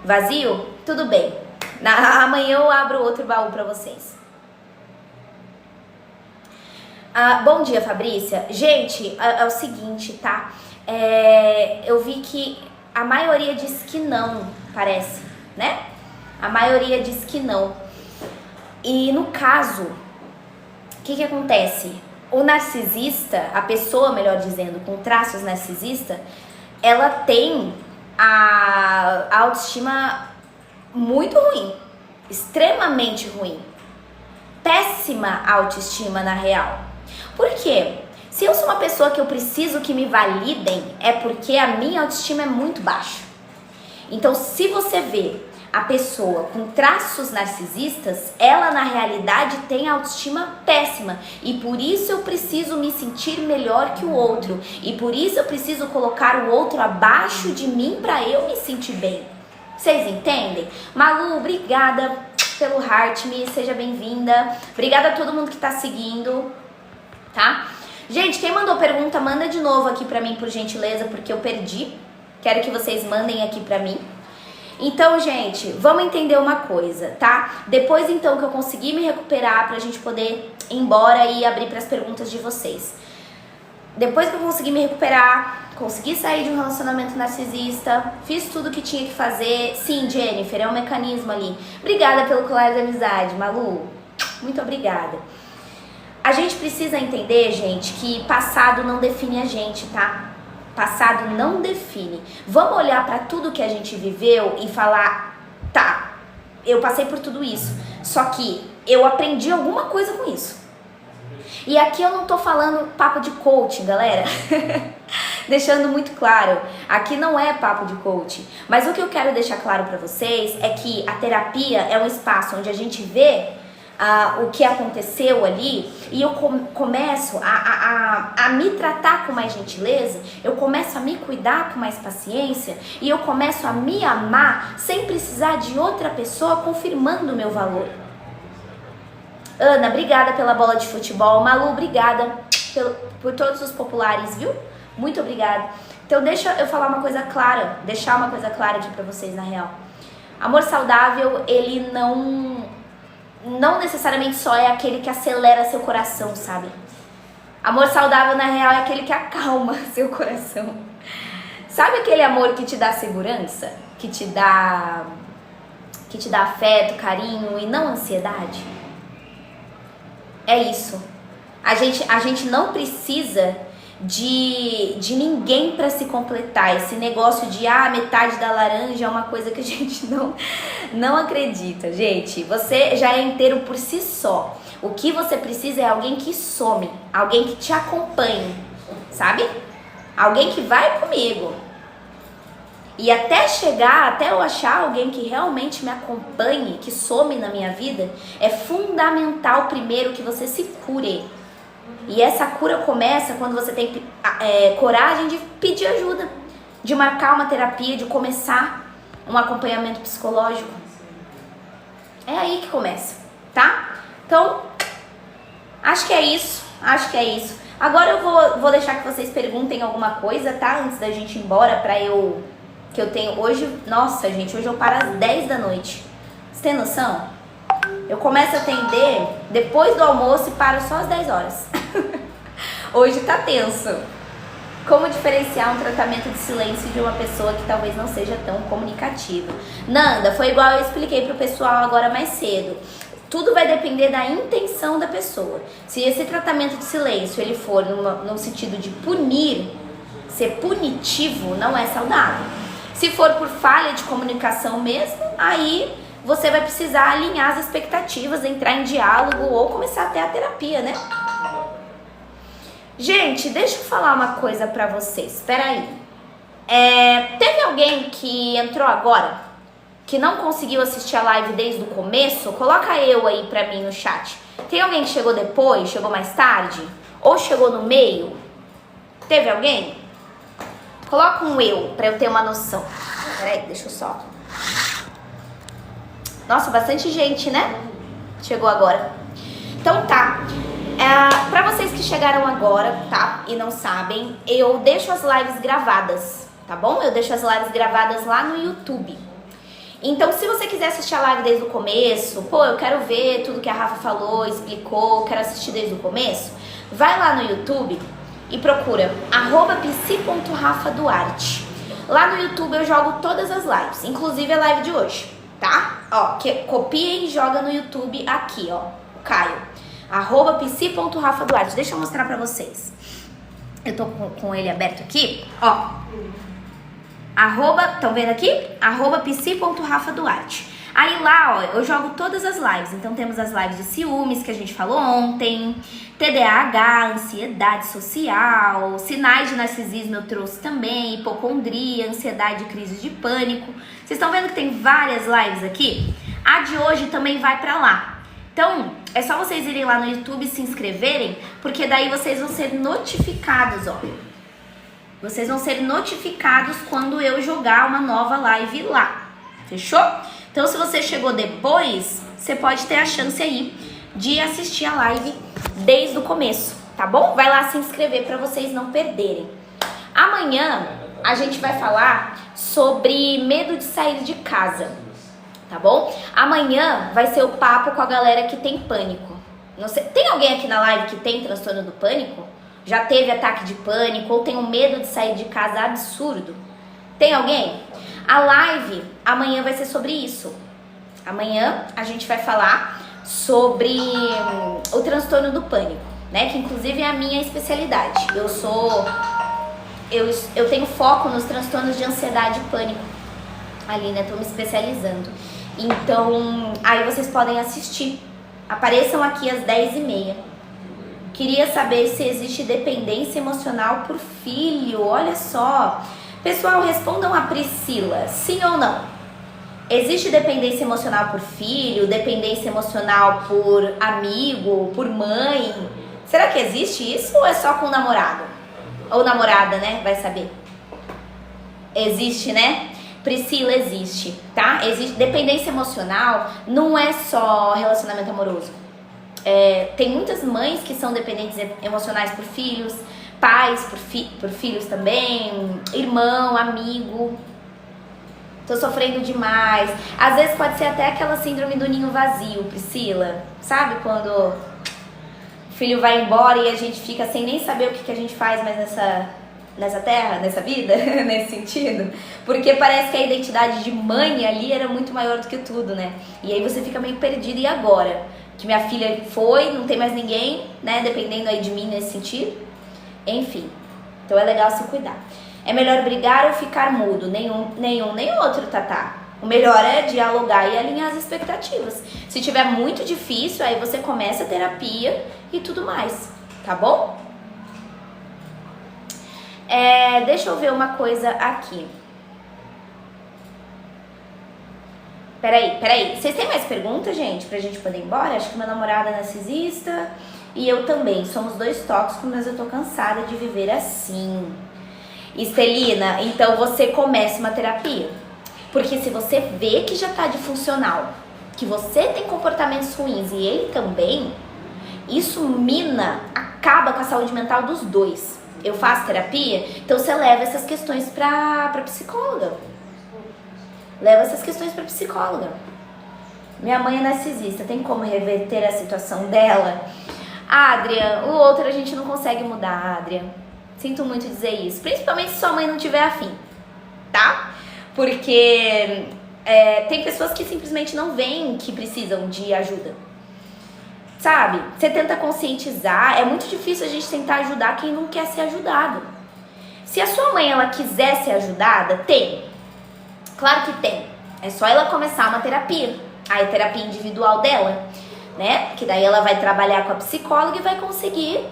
Vazio? Tudo bem. Amanhã eu abro outro baú pra vocês. Bom dia, Fabrícia. Gente, é o seguinte, tá? Eu vi que a maioria diz que não, parece, né? A maioria diz que não. E no caso, o que acontece? O narcisista, a pessoa, melhor dizendo, com traços narcisista, ela tem a autoestima muito ruim, extremamente ruim. Péssima autoestima, na real. Por quê? Se eu sou uma pessoa que eu preciso que me validem, é porque a minha autoestima é muito baixa. Então, se você vê a pessoa com traços narcisistas, ela na realidade tem autoestima péssima. E por isso eu preciso me sentir melhor que o outro. E por isso eu preciso colocar o outro abaixo de mim para eu me sentir bem. Vocês entendem? Malu, obrigada pelo heart me, seja bem-vinda. Obrigada a todo mundo que tá seguindo, tá? Gente, quem mandou pergunta, manda de novo aqui pra mim, por gentileza, porque eu perdi. Quero que vocês mandem aqui pra mim. Então, gente, vamos entender uma coisa, tá? Depois, então, que eu conseguir me recuperar pra gente poder ir embora e abrir pras perguntas de vocês. Depois que eu conseguir me recuperar, consegui sair de um relacionamento narcisista, fiz tudo o que tinha que fazer. Sim, Jennifer, é um mecanismo ali. Obrigada pelo colar da amizade, Malu. Muito obrigada. A gente precisa entender, gente, que passado não define a gente, tá? Passado não define. Vamos olhar para tudo que a gente viveu e falar, tá, eu passei por tudo isso, só que eu aprendi alguma coisa com isso. E aqui eu não tô falando papo de coaching, galera. Deixando muito claro, aqui não é papo de coaching. Mas o que eu quero deixar claro para vocês é que a terapia é um espaço onde a gente vê o que aconteceu ali e eu começo a me tratar com mais gentileza, eu começo a me cuidar com mais paciência e eu começo a me amar sem precisar de outra pessoa confirmando o meu valor. Ana, obrigada pela bola de futebol. Malu, obrigada por todos os populares, viu? Muito obrigada. Então deixa eu falar uma coisa clara, deixar uma coisa clara aqui pra vocês na real. Amor saudável, ele não necessariamente só é aquele que acelera seu coração, sabe? Amor saudável, na real, é aquele que acalma seu coração. Sabe aquele amor que te dá segurança? Que te dá afeto, carinho e não ansiedade? É isso. A gente não precisa de ninguém para se completar. Esse negócio de metade da laranja é uma coisa que a gente não acredita, gente. Você já é inteiro por si só. O que você precisa é alguém que some, alguém que te acompanhe, sabe? Alguém que vai comigo. E até eu achar alguém que realmente me acompanhe, que some na minha vida, é fundamental primeiro que você se cure. E essa cura começa quando você tem coragem de pedir ajuda, de marcar uma terapia, de começar um acompanhamento psicológico. É aí que começa, tá? Então, acho que é isso. Agora eu vou deixar que vocês perguntem alguma coisa, tá? Antes da gente ir embora, que eu tenho hoje... Nossa, gente, hoje eu paro às 10 da noite. Você tem noção? Eu começo a atender depois do almoço e paro só às 10 horas. Hoje tá tenso. Como diferenciar um tratamento de silêncio de uma pessoa que talvez não seja tão comunicativa? Nanda, foi igual eu expliquei pro pessoal agora mais cedo. Tudo vai depender da intenção da pessoa. Se esse tratamento de silêncio ele for no sentido de punir, ser punitivo, não é saudável. Se for por falha de comunicação mesmo, aí você vai precisar alinhar as expectativas, entrar em diálogo ou começar até a terapia, né? Gente, deixa eu falar uma coisa pra vocês. Espera aí. Teve alguém que entrou agora, que não conseguiu assistir a live desde o começo? Coloca eu aí pra mim no chat. Tem alguém que chegou depois, chegou mais tarde? Ou chegou no meio? Teve alguém? Coloca um eu pra eu ter uma noção. Peraí, deixa eu só Nossa, bastante gente, né? Chegou agora. Então tá. Pra vocês que chegaram agora, tá? E não sabem, eu deixo as lives gravadas, tá bom? Eu deixo as lives gravadas lá no YouTube. Então, se você quiser assistir a live desde o começo, pô, eu quero ver tudo que a Rafa falou, explicou, quero assistir desde o começo, vai lá no YouTube e procura @psi.rafaduarte. Lá no YouTube eu jogo todas as lives, inclusive a live de hoje, tá? Ó, copia e joga no YouTube aqui, ó, Caio. @psi.rafaduarte. Deixa eu mostrar pra vocês. Eu tô com ele aberto aqui, ó. Estão vendo aqui? @psi.rafaduarte. Aí lá, ó, eu jogo todas as lives. Então temos as lives de ciúmes que a gente falou ontem, TDAH, ansiedade social, sinais de narcisismo eu trouxe também, hipocondria, ansiedade e crise de pânico. Vocês estão vendo que tem várias lives aqui? A de hoje também vai pra lá. Então, é só vocês irem lá no YouTube e se inscreverem, porque daí vocês vão ser notificados, ó. Vocês vão ser notificados quando eu jogar uma nova live lá. Fechou? Então, se você chegou depois, você pode ter a chance aí de assistir a live desde o começo, tá bom? Vai lá se inscrever para vocês não perderem. Amanhã a gente vai falar sobre medo de sair de casa, tá bom? Amanhã vai ser o papo com a galera que tem pânico. Não sei, tem alguém aqui na live que tem transtorno do pânico? Já teve ataque de pânico ou tem um medo de sair de casa absurdo? Tem alguém? A live amanhã vai ser sobre isso. Amanhã a gente vai falar sobre o transtorno do pânico, né? Que inclusive é a minha especialidade. Eu tenho foco nos transtornos de ansiedade e pânico ali, né? Tô me especializando. Então, aí vocês podem assistir. Apareçam aqui às 10h30. Queria saber se existe dependência emocional por filho. Olha só. Pessoal, respondam a Priscila, sim ou não? Existe dependência emocional por filho, dependência emocional por amigo, por mãe? Será que existe isso ou é só com namorado? Ou namorada, né? Vai saber. Existe, né? Priscila, existe, tá? Existe dependência emocional, não é só relacionamento amoroso. Tem muitas mães que são dependentes emocionais por filhos, pais por filhos também, irmão, amigo. Tô sofrendo demais. Às vezes pode ser até aquela síndrome do ninho vazio, Priscila. Sabe quando o filho vai embora e a gente fica sem nem saber o que a gente faz mais nessa terra, nessa vida, nesse sentido? Porque parece que a identidade de mãe ali era muito maior do que tudo, né? E aí você fica meio perdida. E agora? Que minha filha foi, não tem mais ninguém, né? Dependendo aí de mim nesse sentido. Enfim, então é legal se cuidar. É melhor brigar ou ficar mudo? Nenhum nem outro, Tatá. O melhor é dialogar e alinhar as expectativas. Se tiver muito difícil, aí você começa a terapia e tudo mais, tá bom? Deixa eu ver uma coisa aqui. Peraí. Vocês têm mais perguntas, gente, pra gente poder ir embora? Acho que meu namorado é narcisista e eu também. Somos dois tóxicos, mas eu tô cansada de viver assim. Estelina, então você começa uma terapia. Porque se você vê que já tá disfuncional, que você tem comportamentos ruins e ele também, isso acaba com a saúde mental dos dois. Eu faço terapia, então você leva essas questões pra psicóloga. Leva essas questões pra psicóloga. Minha mãe é narcisista, tem como reverter a situação dela? Adria, o outro a gente não consegue mudar, Adria. Sinto muito dizer isso. Principalmente se sua mãe não tiver afim, tá? Porque tem pessoas que simplesmente não veem que precisam de ajuda. Sabe? Você tenta conscientizar. É muito difícil a gente tentar ajudar quem não quer ser ajudado. Se a sua mãe, ela quiser ser ajudada, tem. Claro que tem. É só ela começar uma terapia. A terapia individual dela, né? Que daí ela vai trabalhar com a psicóloga e vai conseguir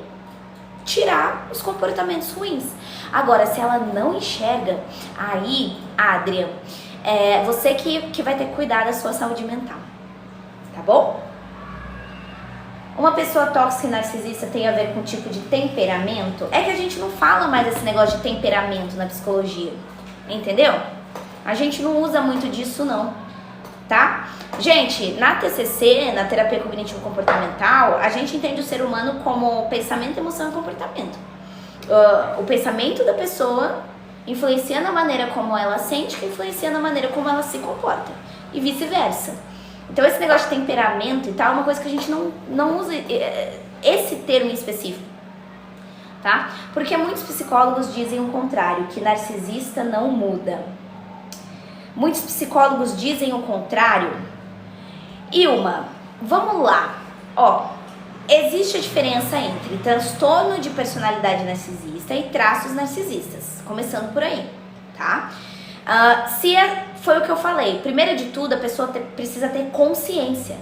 tirar os comportamentos ruins. Agora, se ela não enxerga, aí, Adrian, você que vai ter que cuidar da sua saúde mental. Tá bom? Uma pessoa tóxica e narcisista tem a ver com o tipo de temperamento? É que a gente não fala mais esse negócio de temperamento na psicologia. Entendeu? A gente não usa muito disso, não. tá? Gente, na TCC, na terapia cognitivo-comportamental, a gente entende o ser humano como pensamento, emoção e comportamento. O pensamento da pessoa influencia na maneira como ela sente, que influencia na maneira como ela se comporta, e vice-versa. Então esse negócio de temperamento e tal é uma coisa que a gente não usa esse termo em específico, tá? Porque muitos psicólogos dizem o contrário, que narcisista não muda. Muitos psicólogos dizem o contrário. Ilma, vamos lá. Ó, existe a diferença entre transtorno de personalidade narcisista e traços narcisistas, começando por aí, tá? Foi o que eu falei, primeiro de tudo a pessoa precisa ter consciência.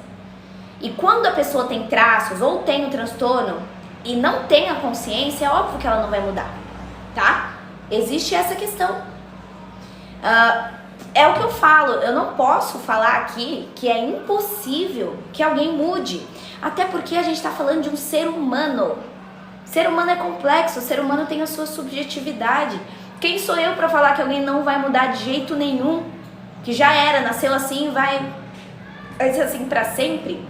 E quando a pessoa tem traços ou tem o transtorno e não tem a consciência, é óbvio que ela não vai mudar, tá? Existe essa questão. É o que eu falo, eu não posso falar aqui que é impossível que alguém mude. Até porque a gente tá falando de um ser humano. O ser humano é complexo, o ser humano tem a sua subjetividade. Quem sou eu pra falar que alguém não vai mudar de jeito nenhum? Que já era, nasceu assim e vai ser assim pra sempre?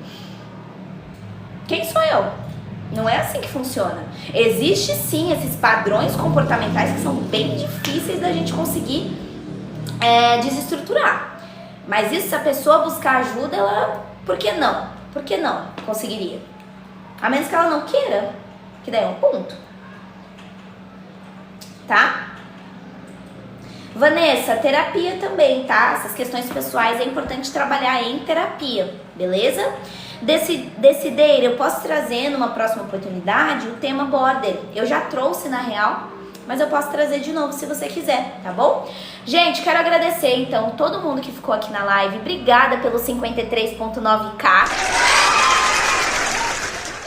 Quem sou eu? Não é assim que funciona. Existe sim esses padrões comportamentais que são bem difíceis da gente conseguir desestruturar. Mas isso, se a pessoa buscar ajuda, ela... Por que não? Por que não conseguiria? A menos que ela não queira, que daí é um ponto. Tá? Vanessa, terapia também, tá? Essas questões pessoais é importante trabalhar em terapia, beleza? Decidir, eu posso trazer numa próxima oportunidade o tema border. Eu já trouxe na real, mas eu posso trazer de novo se você quiser, tá bom? Gente, quero agradecer então todo mundo que ficou aqui na live. Obrigada pelo 53.9k.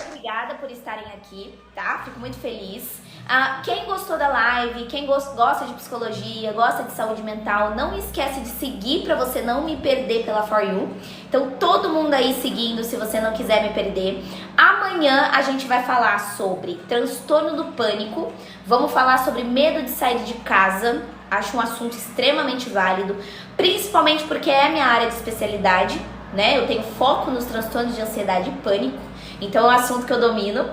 Obrigada por estarem aqui, tá? Fico muito feliz. Quem gostou da live, quem gosta de psicologia, gosta de saúde mental, não esquece de seguir pra você não me perder pela For You. Então todo mundo aí seguindo, se você não quiser me perder. Amanhã a gente vai falar sobre transtorno do pânico. Vamos falar sobre medo de sair de casa. Acho um assunto extremamente válido, principalmente porque é a minha área de especialidade, né? Eu tenho foco nos transtornos de ansiedade e pânico. Então é um assunto que eu domino,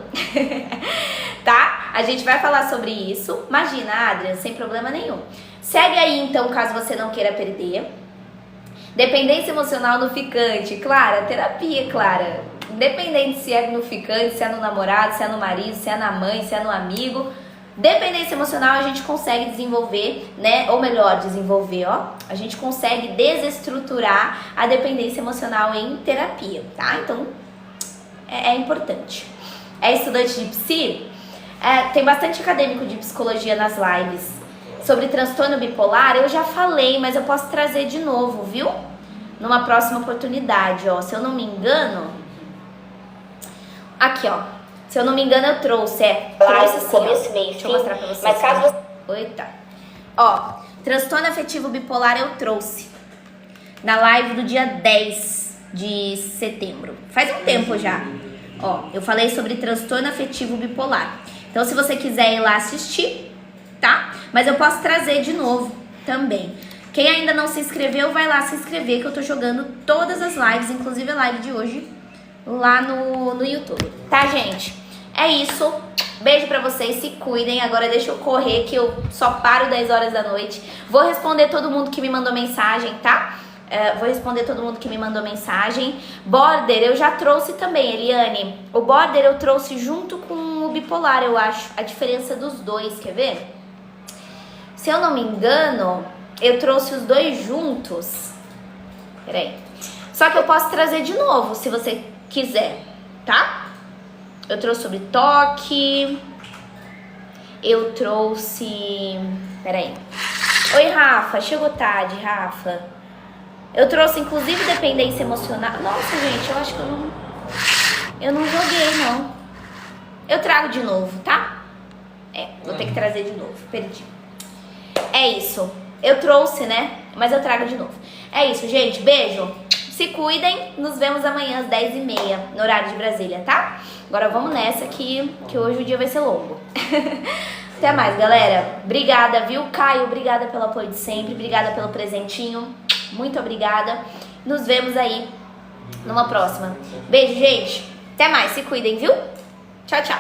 tá? A gente vai falar sobre isso. Imagina, Adriana, sem problema nenhum. Segue aí, então, caso você não queira perder. Dependência emocional no ficante. Clara, terapia, Clara. Independente se é no ficante, se é no namorado, se é no marido, se é na mãe, se é no amigo. Dependência emocional a gente consegue desenvolver, né? Ou melhor, desenvolver, ó. A gente consegue desestruturar a dependência emocional em terapia, tá? Então... é importante. É estudante de psi? Tem bastante acadêmico de psicologia nas lives. Sobre transtorno bipolar, eu já falei, mas eu posso trazer de novo, viu? Numa próxima oportunidade, ó. Se eu não me engano... Aqui, ó. Se eu não me engano, eu trouxe. Trouxe assim, começo, meio, deixa eu mostrar pra vocês. Mas caso você... Eita. Ó, transtorno afetivo bipolar eu trouxe. Na live do dia 10 de setembro. Faz um tempo já. Ó, eu falei sobre transtorno afetivo bipolar. Então, se você quiser ir lá assistir, tá? Mas eu posso trazer de novo também. Quem ainda não se inscreveu, vai lá se inscrever, que eu tô jogando todas as lives, inclusive a live de hoje, lá no YouTube. Tá, gente? É isso. Beijo pra vocês, se cuidem. Agora deixa eu correr, que eu só paro 10 horas da noite. Vou responder todo mundo que me mandou mensagem, tá? Vou responder todo mundo que me mandou mensagem. Border eu já trouxe também, Eliane. O Border eu trouxe junto com o bipolar, eu acho. A diferença dos dois, quer ver? Se eu não me engano, eu trouxe os dois juntos. Peraí. Só que eu posso trazer de novo, se você quiser, tá? Eu trouxe sobre toque. Eu trouxe... Peraí. Oi, Rafa. Chegou tarde, Rafa. Eu trouxe, inclusive, dependência emocional. Nossa, gente, eu acho que eu não joguei, não. Eu trago de novo, tá? Vou ter que trazer de novo. Perdi. É isso. Eu trouxe, né? Mas eu trago de novo. É isso, gente. Beijo. Se cuidem. Nos vemos amanhã às 10h30, no horário de Brasília, tá? Agora vamos nessa que hoje o dia vai ser longo. Até mais, galera. Obrigada, viu? Caio, obrigada pelo apoio de sempre. Obrigada pelo presentinho. Muito obrigada. Nos vemos aí numa próxima. Beijo, gente. Até mais. Se cuidem, viu? Tchau, tchau.